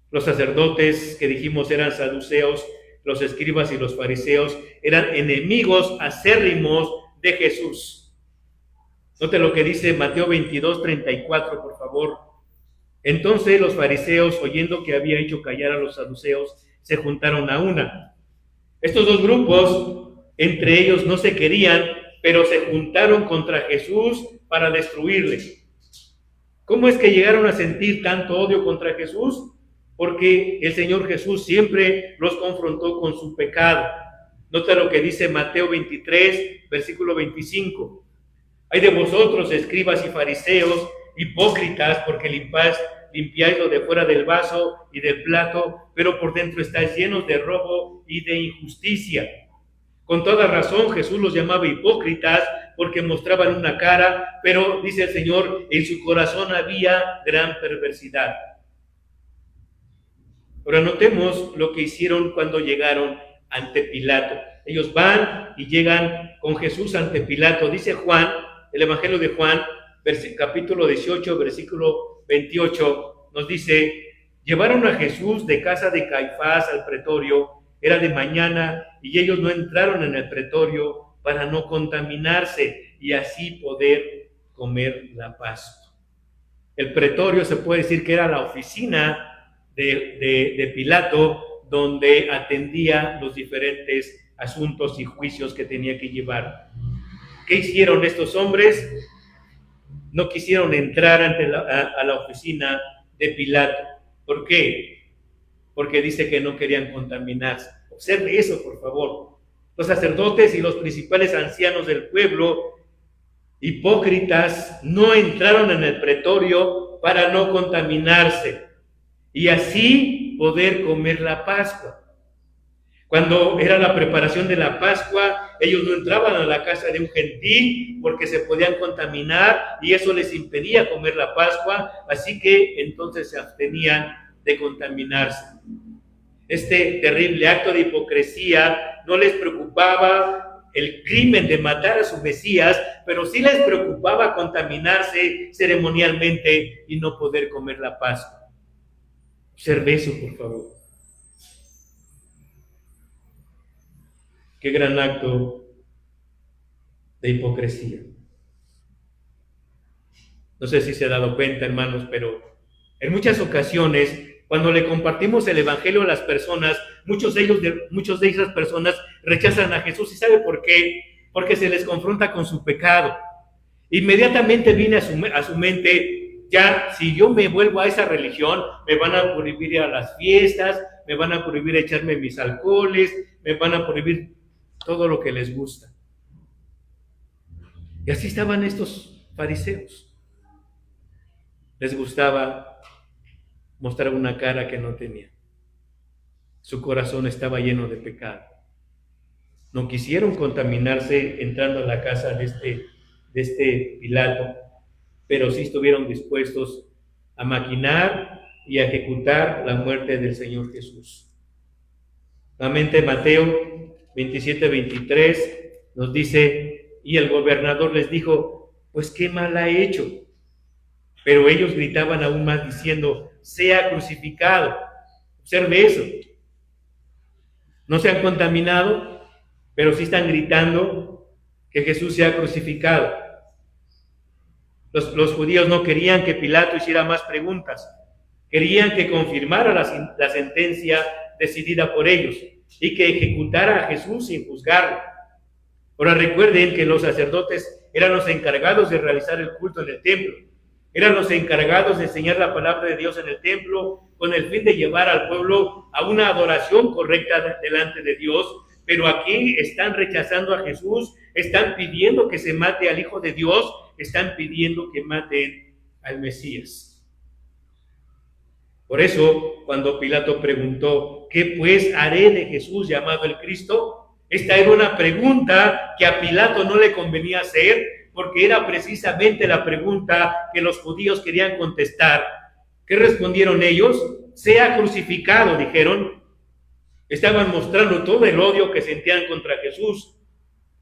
Speaker 2: Los sacerdotes que dijimos eran saduceos, los escribas y los fariseos eran enemigos acérrimos de Jesús. Note lo que dice Mateo 22:34, por favor. Entonces los fariseos, oyendo que había hecho callar a los saduceos, se juntaron a una. Estos dos grupos, entre ellos no se querían, pero se juntaron contra Jesús para destruirle. ¿Cómo es que llegaron a sentir tanto odio contra Jesús? Porque el Señor Jesús siempre los confrontó con su pecado. Nota lo que dice Mateo 23, versículo 25. Hay de vosotros, escribas y fariseos, hipócritas, porque limpiáis lo de fuera del vaso y del plato, pero por dentro estáis llenos de robo y de injusticia. Con toda razón Jesús los llamaba hipócritas porque mostraban una cara, pero dice el Señor, en su corazón había gran perversidad. Ahora notemos lo que hicieron cuando llegaron ante Pilato. Ellos van y llegan con Jesús ante Pilato. Dice Juan, el Evangelio de Juan, capítulo 18, versículo 28, nos dice, llevaron a Jesús de casa de Caifás al pretorio, era de mañana, y ellos no entraron en el pretorio para no contaminarse y así poder comer la Pascua. El pretorio se puede decir que era la oficina de Pilato, donde atendía los diferentes asuntos y juicios que tenía que llevar. ¿Qué hicieron estos hombres? No quisieron entrar a la oficina de Pilato. ¿Por qué? Porque dice que no querían contaminarse. Observe eso, por favor. Los sacerdotes y los principales ancianos del pueblo, hipócritas, no entraron en el pretorio para no contaminarse y así poder comer la Pascua. Cuando era la preparación de la Pascua, ellos no entraban a la casa de un gentil porque se podían contaminar y eso les impedía comer la Pascua, así que entonces se abstenían de contaminarse. Este terrible acto de hipocresía no les preocupaba el crimen de matar a su Mesías, pero sí les preocupaba contaminarse ceremonialmente y no poder comer la Pascua. Observe eso, por favor. Qué gran acto de hipocresía. No sé si se ha dado cuenta, hermanos, pero en muchas ocasiones, cuando le compartimos el Evangelio a las personas, muchos de esas personas rechazan a Jesús. ¿Y sabe por qué? Porque se les confronta con su pecado. Inmediatamente viene a su mente, ya si yo me vuelvo a esa religión, me van a prohibir ir a las fiestas, me van a prohibir echarme mis alcoholes, me van a prohibir todo lo que les gusta. Y así estaban estos fariseos. Les gustaba mostrar una cara que no tenía. Su corazón estaba lleno de pecado. No quisieron contaminarse entrando a la casa de este Pilato, pero sí estuvieron dispuestos a maquinar y a ejecutar la muerte del Señor Jesús. Nuevamente Mateo 27-23 nos dice, y el gobernador les dijo, pues qué mal ha hecho. Pero ellos gritaban aún más diciendo, sea crucificado. Observe eso. No se han contaminado, pero sí están gritando que Jesús sea crucificado. Los judíos no querían que Pilato hiciera más preguntas. Querían que confirmara la sentencia decidida por ellos y que ejecutara a Jesús sin juzgarlo. Ahora recuerden que los sacerdotes eran los encargados de realizar el culto en el templo. Eran los encargados de enseñar la palabra de Dios en el templo con el fin de llevar al pueblo a una adoración correcta delante de Dios. Pero aquí están rechazando a Jesús, están pidiendo que se mate al Hijo de Dios, están pidiendo que maten al Mesías. Por eso, cuando Pilato preguntó, ¿qué pues haré de Jesús llamado el Cristo? Esta era una pregunta que a Pilato no le convenía hacer, porque era precisamente la pregunta que los judíos querían contestar. ¿Qué respondieron ellos? Sea crucificado, dijeron. Estaban mostrando todo el odio que sentían contra Jesús.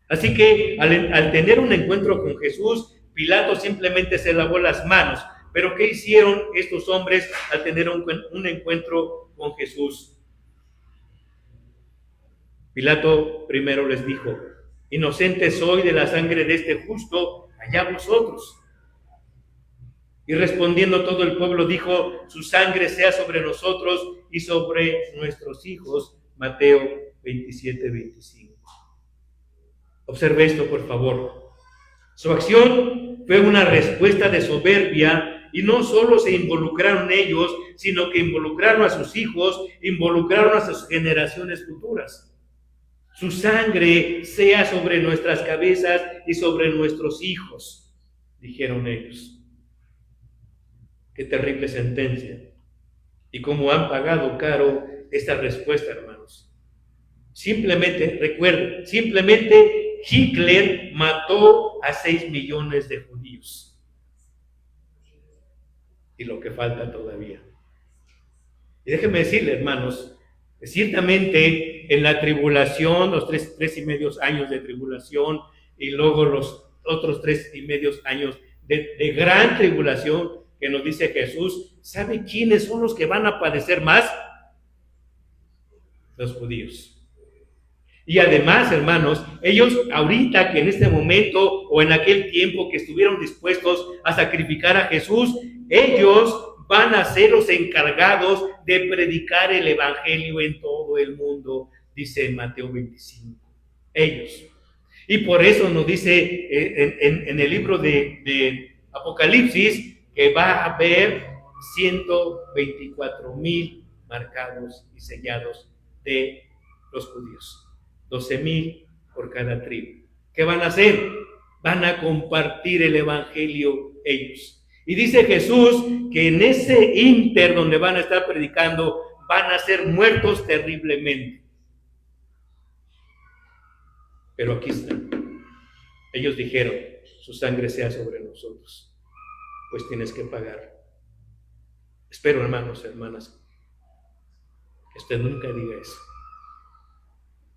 Speaker 2: Así que al tener un encuentro con Jesús, Pilato simplemente se lavó las manos. Pero ¿qué hicieron estos hombres al tener un encuentro con Jesús? Pilato primero les dijo: inocente soy de la sangre de este justo, allá vosotros. Y respondiendo todo el pueblo dijo: su sangre sea sobre nosotros y sobre nuestros hijos. Mateo 27:25. Observe esto, por favor. Su acción fue una respuesta de soberbia, y no solo se involucraron ellos, sino que involucraron a sus hijos, involucraron a sus generaciones futuras. Su sangre sea sobre nuestras cabezas y sobre nuestros hijos, dijeron ellos. Qué terrible sentencia. Y cómo han pagado caro esta respuesta, hermanos. Simplemente, recuerden, simplemente Hitler mató a 6 millones de judíos. Y lo que falta todavía. Y déjenme decirle, hermanos, ciertamente en la tribulación, los tres y medios años de tribulación, y luego los otros 3 y medios años de gran tribulación que nos dice Jesús, ¿sabe quiénes son los que van a padecer más? Los judíos. Y además, hermanos, ellos ahorita que en este momento o en aquel tiempo que estuvieron dispuestos a sacrificar a Jesús, ellos van a ser los encargados de predicar el evangelio en todo el mundo, dice Mateo 25. Ellos. Y por eso nos dice en el libro de Apocalipsis que va a haber 124,000 marcados y sellados de los judíos. 12,000 por cada tribu. ¿Qué van a hacer? Van a compartir el evangelio ellos. Y dice Jesús que en ese ínter donde van a estar predicando, van a ser muertos terriblemente. Pero aquí están. Ellos dijeron: su sangre sea sobre nosotros, pues tienes que pagar. Espero, hermanos, hermanas, que usted nunca diga eso.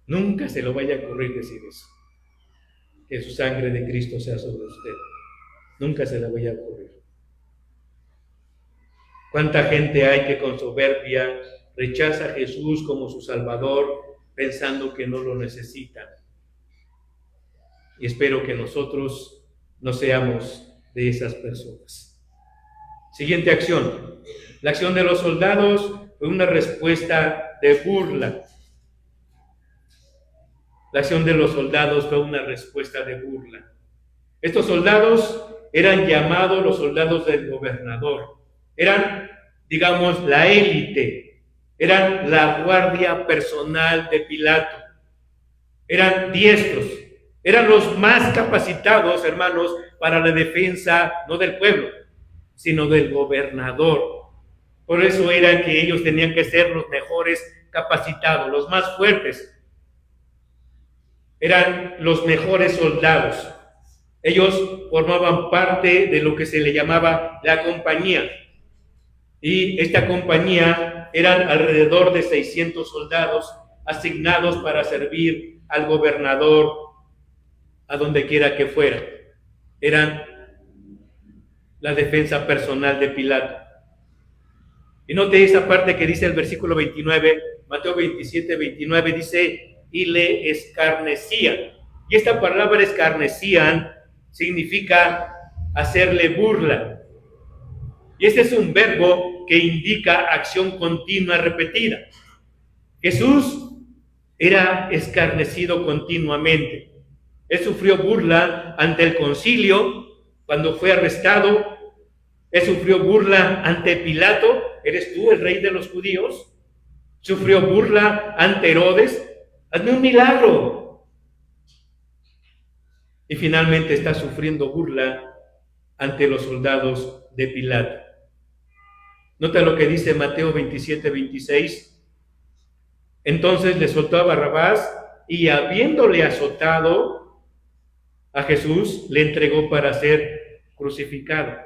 Speaker 2: Nunca se lo vaya a ocurrir decir eso. Que su sangre de Cristo sea sobre usted. Nunca se le vaya a ocurrir. ¿Cuánta gente hay que con soberbia rechaza a Jesús como su Salvador, pensando que no lo necesita? Y espero que nosotros no seamos de esas personas. Siguiente acción. La acción de los soldados fue una respuesta de burla. La acción de los soldados fue una respuesta de burla. Estos soldados eran llamados los soldados del gobernador. Eran, digamos, la élite. Eran la guardia personal de Pilato. Eran diestros. Eran los más capacitados, hermanos, para la defensa, no del pueblo, sino del gobernador. Por eso era que ellos tenían que ser los mejores capacitados, los más fuertes. Eran los mejores soldados. Ellos formaban parte de lo que se le llamaba la compañía. Y esta compañía eran alrededor de 600 soldados asignados para servir al gobernador a donde quiera que fuera. Eran la defensa personal de Pilato. Y note esa parte que dice el versículo 29, Mateo 27:29, dice: y le escarnecían. Y esta palabra escarnecían significa hacerle burla. Y este es un verbo que indica acción continua repetida. Jesús era escarnecido continuamente. Él sufrió burla ante el concilio cuando fue arrestado. Él sufrió burla ante Pilato: ¿eres tú el rey de los judíos? Sufrió burla ante Herodes: hazme un milagro. Y finalmente está sufriendo burla ante los soldados de Pilato. Nota lo que dice Mateo 27:26. Entonces le soltó a Barrabás, y habiéndole azotado, a Jesús, le entregó para ser crucificado.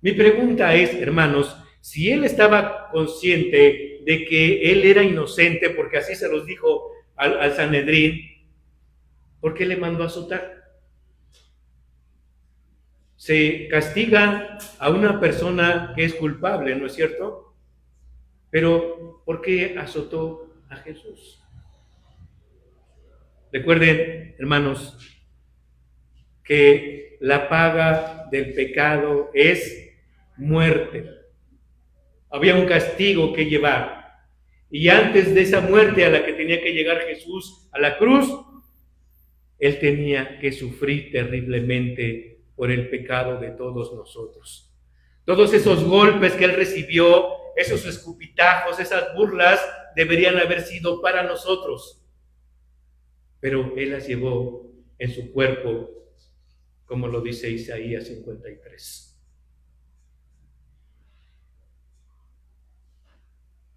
Speaker 2: Mi pregunta es, hermanos, si él estaba consciente de que él era inocente, porque así se los dijo al Sanedrín, ¿por qué le mandó a azotar? Se castiga a una persona que es culpable, ¿no es cierto? Pero ¿por qué azotó a Jesús? Recuerden, hermanos, que la paga del pecado es muerte. Había un castigo que llevar. Y antes de esa muerte a la que tenía que llegar Jesús a la cruz, él tenía que sufrir terriblemente por el pecado de todos nosotros. Todos esos golpes que él recibió, esos escupitajos, esas burlas, deberían haber sido para nosotros. Pero él las llevó en su cuerpo, como lo dice Isaías 53.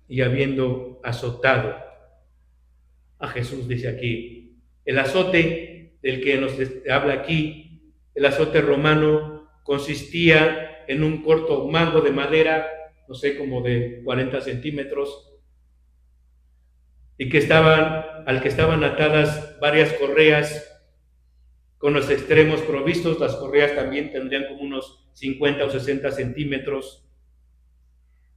Speaker 2: Y habiendo azotado a Jesús, dice aquí, el azote del que nos habla aquí, el azote romano, consistía en un corto mango de madera, no sé, como de 40 centímetros, y al que estaban atadas varias correas con los extremos provistos. Las correas también tendrían como unos 50 o 60 centímetros.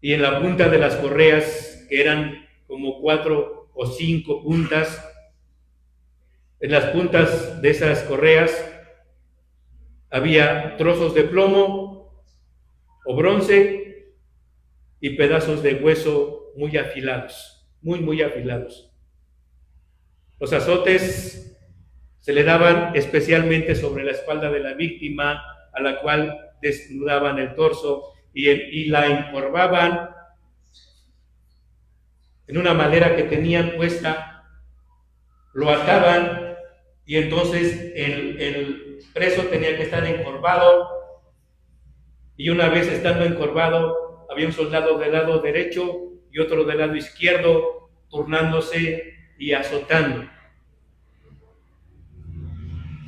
Speaker 2: Y en la punta de las correas, que eran como 4 o 5 puntas, en las puntas de esas correas había trozos de plomo o bronce y pedazos de hueso muy afilados, muy afilados. Los azotes se le daban especialmente sobre la espalda de la víctima, a la cual desnudaban el torso y la encorvaban en una madera que tenían puesta, lo ataban y entonces el preso tenía que estar encorvado, y una vez estando encorvado había un soldado del lado derecho y otro del lado izquierdo turnándose y azotando.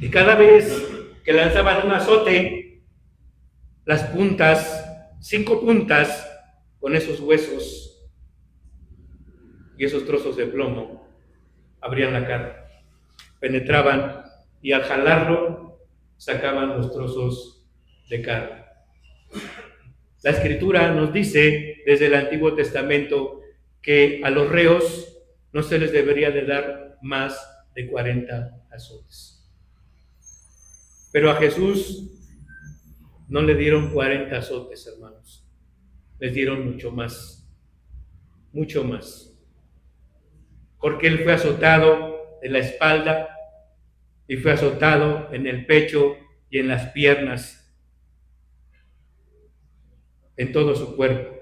Speaker 2: Y cada vez que lanzaban un azote, las puntas, 5 puntas con esos huesos y esos trozos de plomo, abrían la carne, penetraban y al jalarlo sacaban los trozos de carne. La Escritura nos dice desde el Antiguo Testamento que a los reos no se les debería de dar más de 40 azotes. Pero a Jesús no le dieron 40 azotes, hermanos. Les dieron mucho más. Porque él fue azotado en la espalda y fue azotado en el pecho y en las piernas, en todo su cuerpo.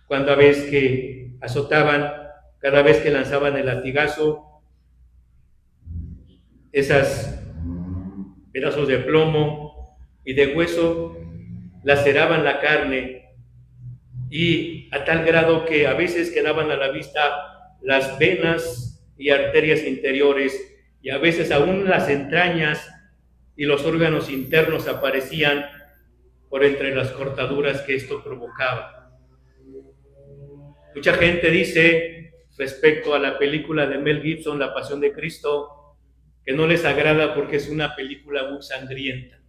Speaker 2: Cada vez que azotaban, cada vez que lanzaban el latigazo, esas pedazos de plomo y de hueso laceraban la carne, y a tal grado que a veces quedaban a la vista las venas y arterias interiores, y a veces aún las entrañas y los órganos internos aparecían por entre las cortaduras que esto provocaba. Mucha gente dice respecto a la película de Mel Gibson, La Pasión de Cristo, que no les agrada porque es una película muy sangrienta,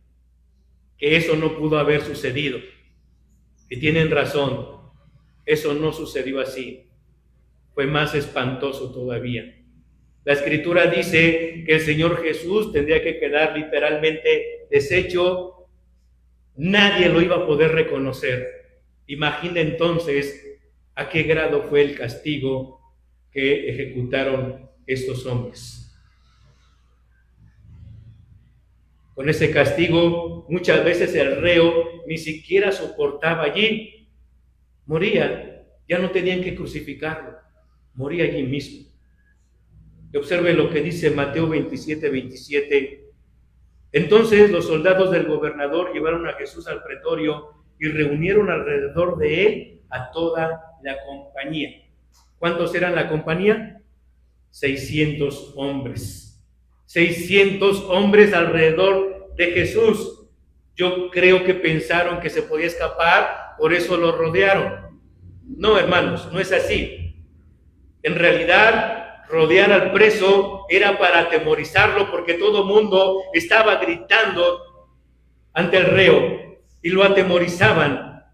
Speaker 2: que eso no pudo haber sucedido. Y tienen razón, eso no sucedió así, fue más espantoso todavía. La Escritura dice que el Señor Jesús tendría que quedar literalmente deshecho, nadie lo iba a poder reconocer. Imagina entonces a qué grado fue el castigo que ejecutaron estos hombres. Con ese castigo, muchas veces el reo ni siquiera soportaba allí, moría, ya no tenían que crucificarlo, moría allí mismo. Y observe lo que dice Mateo 27:27. Entonces los soldados del gobernador llevaron a Jesús al pretorio y reunieron alrededor de él a toda la compañía. ¿Cuántos eran la compañía? 600 hombres. 600 hombres alrededor de Jesús. Yo creo que pensaron que se podía escapar, por eso lo rodearon. No, hermanos, no es así. En realidad, rodear al preso era para atemorizarlo, porque todo el mundo estaba gritando ante el reo y lo atemorizaban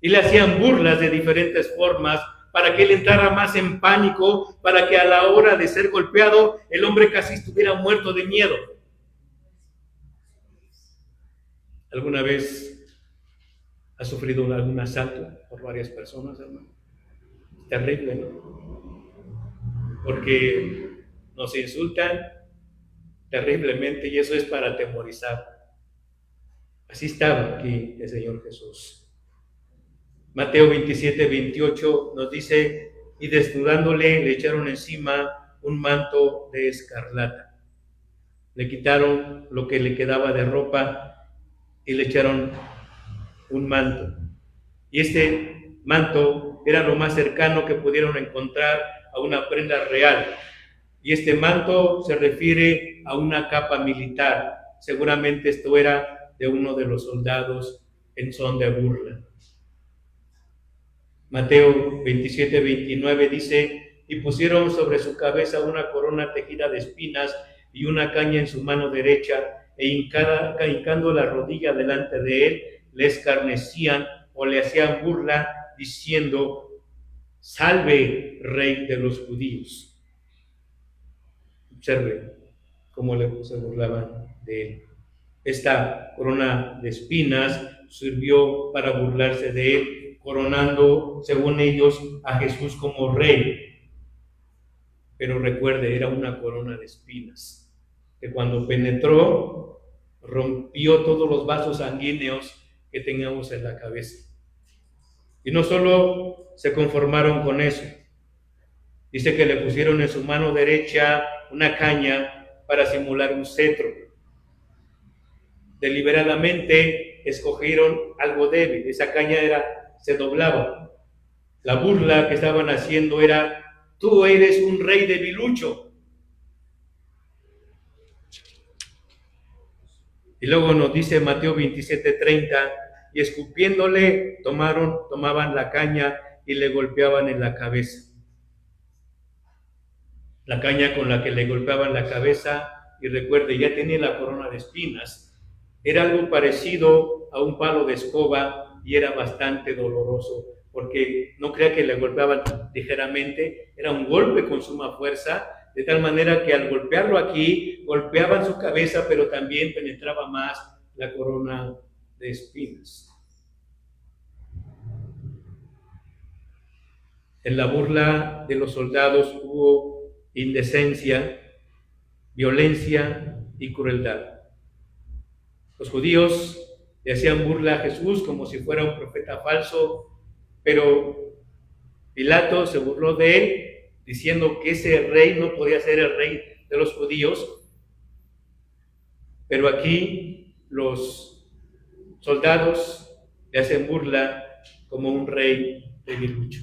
Speaker 2: y le hacían burlas de diferentes formas para que él entrara más en pánico, para que a la hora de ser golpeado el hombre casi estuviera muerto de miedo. ¿Alguna vez has sufrido algún asalto por varias personas, hermano? Terrible, ¿no? Porque nos insultan terriblemente y eso es para atemorizar. Así estaba aquí el Señor Jesús. Mateo 27, 28 nos dice: y desnudándole le echaron encima un manto de escarlata. Le quitaron lo que le quedaba de ropa y le echaron un manto. Y este manto era lo más cercano que pudieron encontrar a una prenda real. Y este manto se refiere a una capa militar. Seguramente esto era de uno de los soldados en son de burla. Mateo 27, 29 dice: y pusieron sobre su cabeza una corona tejida de espinas y una caña en su mano derecha, e hincando la rodilla delante de él, le escarnecían o le hacían burla, diciendo: salve, Rey de los judíos. Observe cómo se burlaban de él. Esta corona de espinas sirvió para burlarse de él, coronando, según ellos, a Jesús como rey. Pero recuerde, era una corona de espinas, que cuando penetró, rompió todos los vasos sanguíneos que teníamos en la cabeza. Y no solo se conformaron con eso, dice que le pusieron en su mano derecha una caña para simular un cetro. Deliberadamente escogieron algo débil. Esa caña se doblaba. La burla que estaban haciendo era: tú eres un rey debilucho. Y luego nos dice Mateo 27:30: y escupiéndole tomaban la caña y le golpeaban en la cabeza. La caña con la que le golpeaban la cabeza, y recuerde, ya tenía la corona de espinas, era algo parecido a un palo de escoba y era bastante doloroso, porque no crea que le golpeaban ligeramente, era un golpe con suma fuerza, de tal manera que al golpearlo aquí, golpeaban su cabeza, pero también penetraba más la corona de espinas. En la burla de los soldados hubo indecencia, violencia y crueldad. Los judíos le hacían burla a Jesús como si fuera un profeta falso, pero Pilato se burló de él, diciendo que ese rey no podía ser el rey de los judíos. Pero aquí los soldados le hacen burla como un rey debilucho.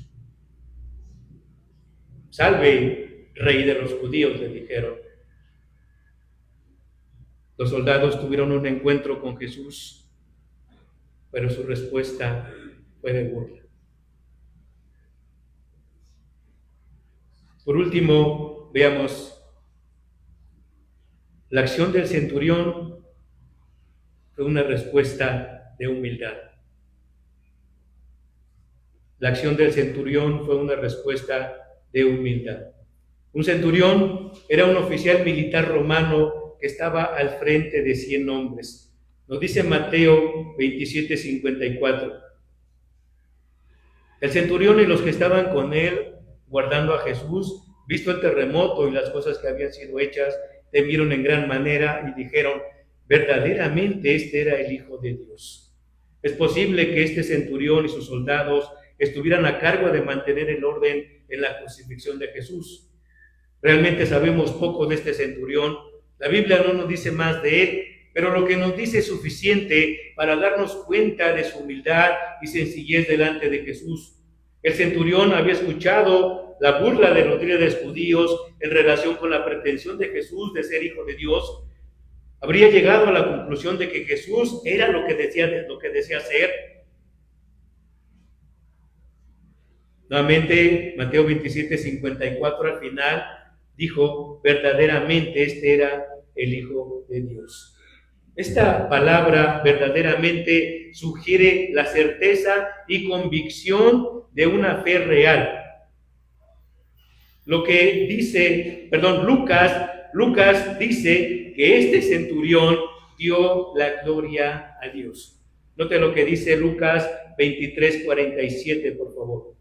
Speaker 2: Salve, rey de los judíos, le dijeron. Los soldados tuvieron un encuentro con Jesús, pero su respuesta fue de burla. Por último, veamos la acción del centurión. Fue una respuesta de humildad. La acción del centurión fue una respuesta de humildad. Un centurión era un oficial militar romano que estaba al frente de 100 hombres. Nos dice Mateo 27:54. El centurión y los que estaban con él guardando a Jesús, visto el terremoto y las cosas que habían sido hechas, temieron en gran manera y dijeron: verdaderamente este era el Hijo de Dios. Es posible que este centurión y sus soldados estuvieran a cargo de mantener el orden en la crucifixión de Jesús. Realmente sabemos poco de este centurión. La Biblia no nos dice más de él, pero lo que nos dice es suficiente para darnos cuenta de su humildad y sencillez delante de Jesús. El centurión había escuchado la burla de los líderes judíos en relación con la pretensión de Jesús de ser hijo de Dios. Habría llegado a la conclusión de que Jesús era lo que decía ser. Nuevamente, Mateo 27:54 al final dijo, verdaderamente este era el Hijo de Dios. Esta palabra verdaderamente sugiere la certeza y convicción de una fe real. Lo que dice, Lucas dice que este centurión dio la gloria a Dios. Note lo que dice Lucas 23:47, por favor.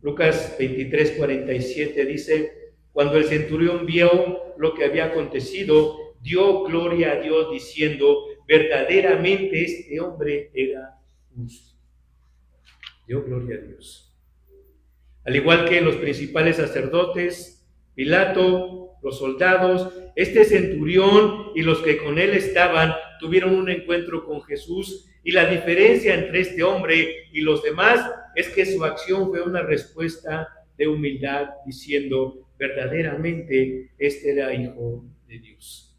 Speaker 2: Lucas 23:47 dice, cuando el centurión vio lo que había acontecido, dio gloria a Dios diciendo, verdaderamente este hombre era justo. Dio gloria a Dios. Al igual que los principales sacerdotes, Pilato, los soldados, este centurión y los que con él estaban tuvieron un encuentro con Jesús, y la diferencia entre este hombre y los demás es que su acción fue una respuesta de humildad diciendo, verdaderamente este era hijo de Dios.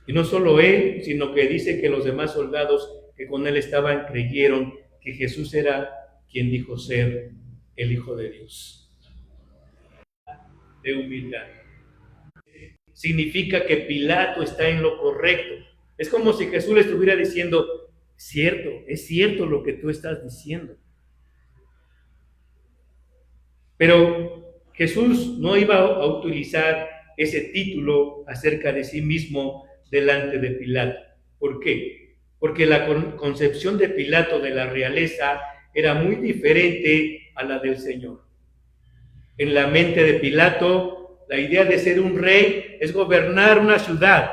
Speaker 2: Y no solo él, sino que dice que los demás soldados que con él estaban creyeron que Jesús era quien dijo ser el Hijo de Dios. De humildad. Significa que Pilato está en lo correcto. Es como si Jesús le estuviera diciendo, es cierto lo que tú estás diciendo. Pero Jesús no iba a utilizar ese título acerca de sí mismo delante de Pilato. ¿Por qué? Porque la concepción de Pilato de la realeza era muy diferente a la del Señor. En la mente de Pilato, la idea de ser un rey es gobernar una ciudad,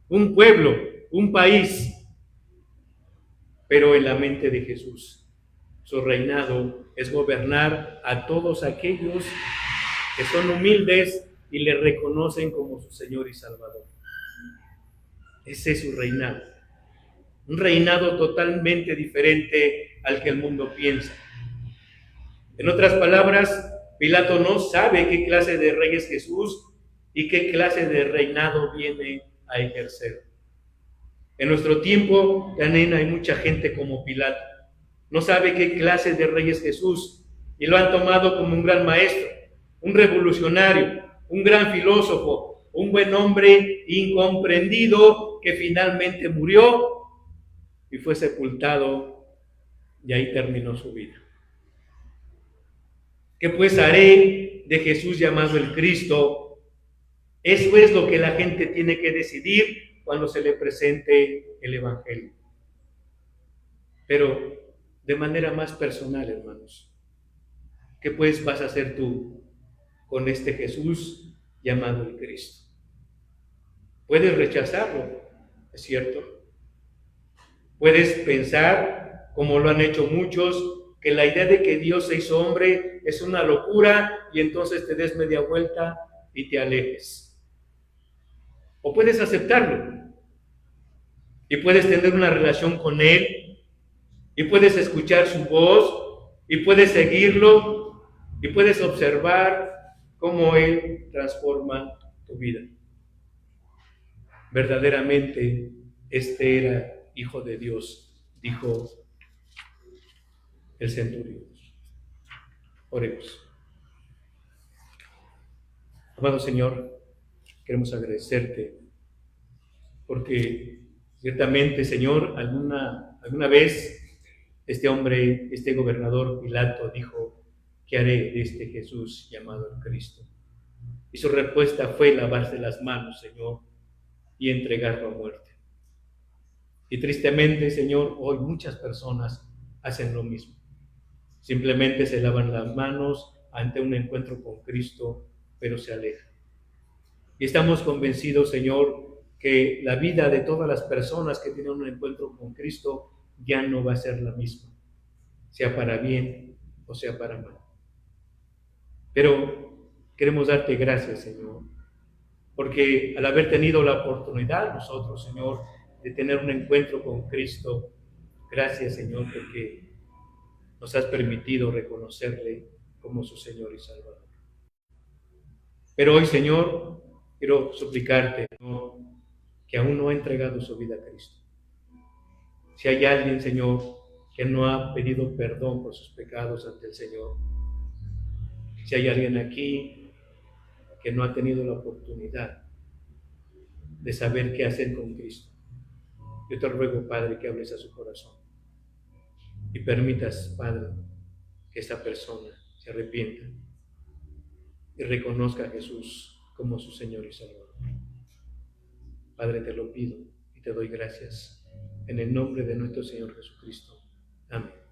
Speaker 2: un pueblo, un país. Pero en la mente de Jesús, su reinado es gobernar a todos aquellos que son humildes y le reconocen como su Señor y Salvador. Ese es su reinado. Un reinado totalmente diferente al que el mundo piensa. En otras palabras, Pilato no sabe qué clase de rey es Jesús y qué clase de reinado viene a ejercer. En nuestro tiempo también hay mucha gente como Pilato. No sabe qué clase de rey es Jesús y lo han tomado como un gran maestro, un revolucionario, un gran filósofo, un buen hombre incomprendido que finalmente murió y fue sepultado y ahí terminó su vida. ¿Qué pues haré de Jesús llamado el Cristo? Eso es lo que la gente tiene que decidir cuando se le presente el Evangelio. Pero de manera más personal, hermanos, ¿qué pues vas a hacer tú con este Jesús llamado el Cristo? Puedes rechazarlo, es cierto. Puedes pensar, como lo han hecho muchos, que la idea de que Dios se hizo hombre es una locura y entonces te des media vuelta y te alejes. O puedes aceptarlo y puedes tener una relación con Él y puedes escuchar su voz y puedes seguirlo y puedes observar cómo Él transforma tu vida. Verdaderamente este era Hijo de Dios, dijo el centurión. Oremos. Amado Señor, queremos agradecerte porque ciertamente, Señor, alguna vez este hombre, este gobernador Pilato dijo, ¿qué haré de este Jesús llamado el Cristo? Y su respuesta fue lavarse las manos, Señor, y entregarlo a muerte. Y tristemente, Señor, hoy muchas personas hacen lo mismo. Simplemente se lavan las manos ante un encuentro con Cristo, pero se alejan. Y estamos convencidos, Señor, que la vida de todas las personas que tienen un encuentro con Cristo ya no va a ser la misma, sea para bien o sea para mal. Pero queremos darte gracias, Señor, porque al haber tenido la oportunidad nosotros, Señor, de tener un encuentro con Cristo, Gracias, Señor, porque nos has permitido reconocerle como su Señor y Salvador. Pero hoy, Señor, quiero suplicarte, Señor, que aún no ha entregado su vida a Cristo. Si hay alguien, Señor, que no ha pedido perdón por sus pecados ante el Señor, si hay alguien aquí que no ha tenido la oportunidad de saber qué hacer con Cristo, yo te ruego, Padre, que hables a su corazón y permitas, Padre, que esta persona se arrepienta y reconozca a Jesús como su Señor y Salvador. Padre, te lo pido y te doy gracias en el nombre de nuestro Señor Jesucristo. Amén.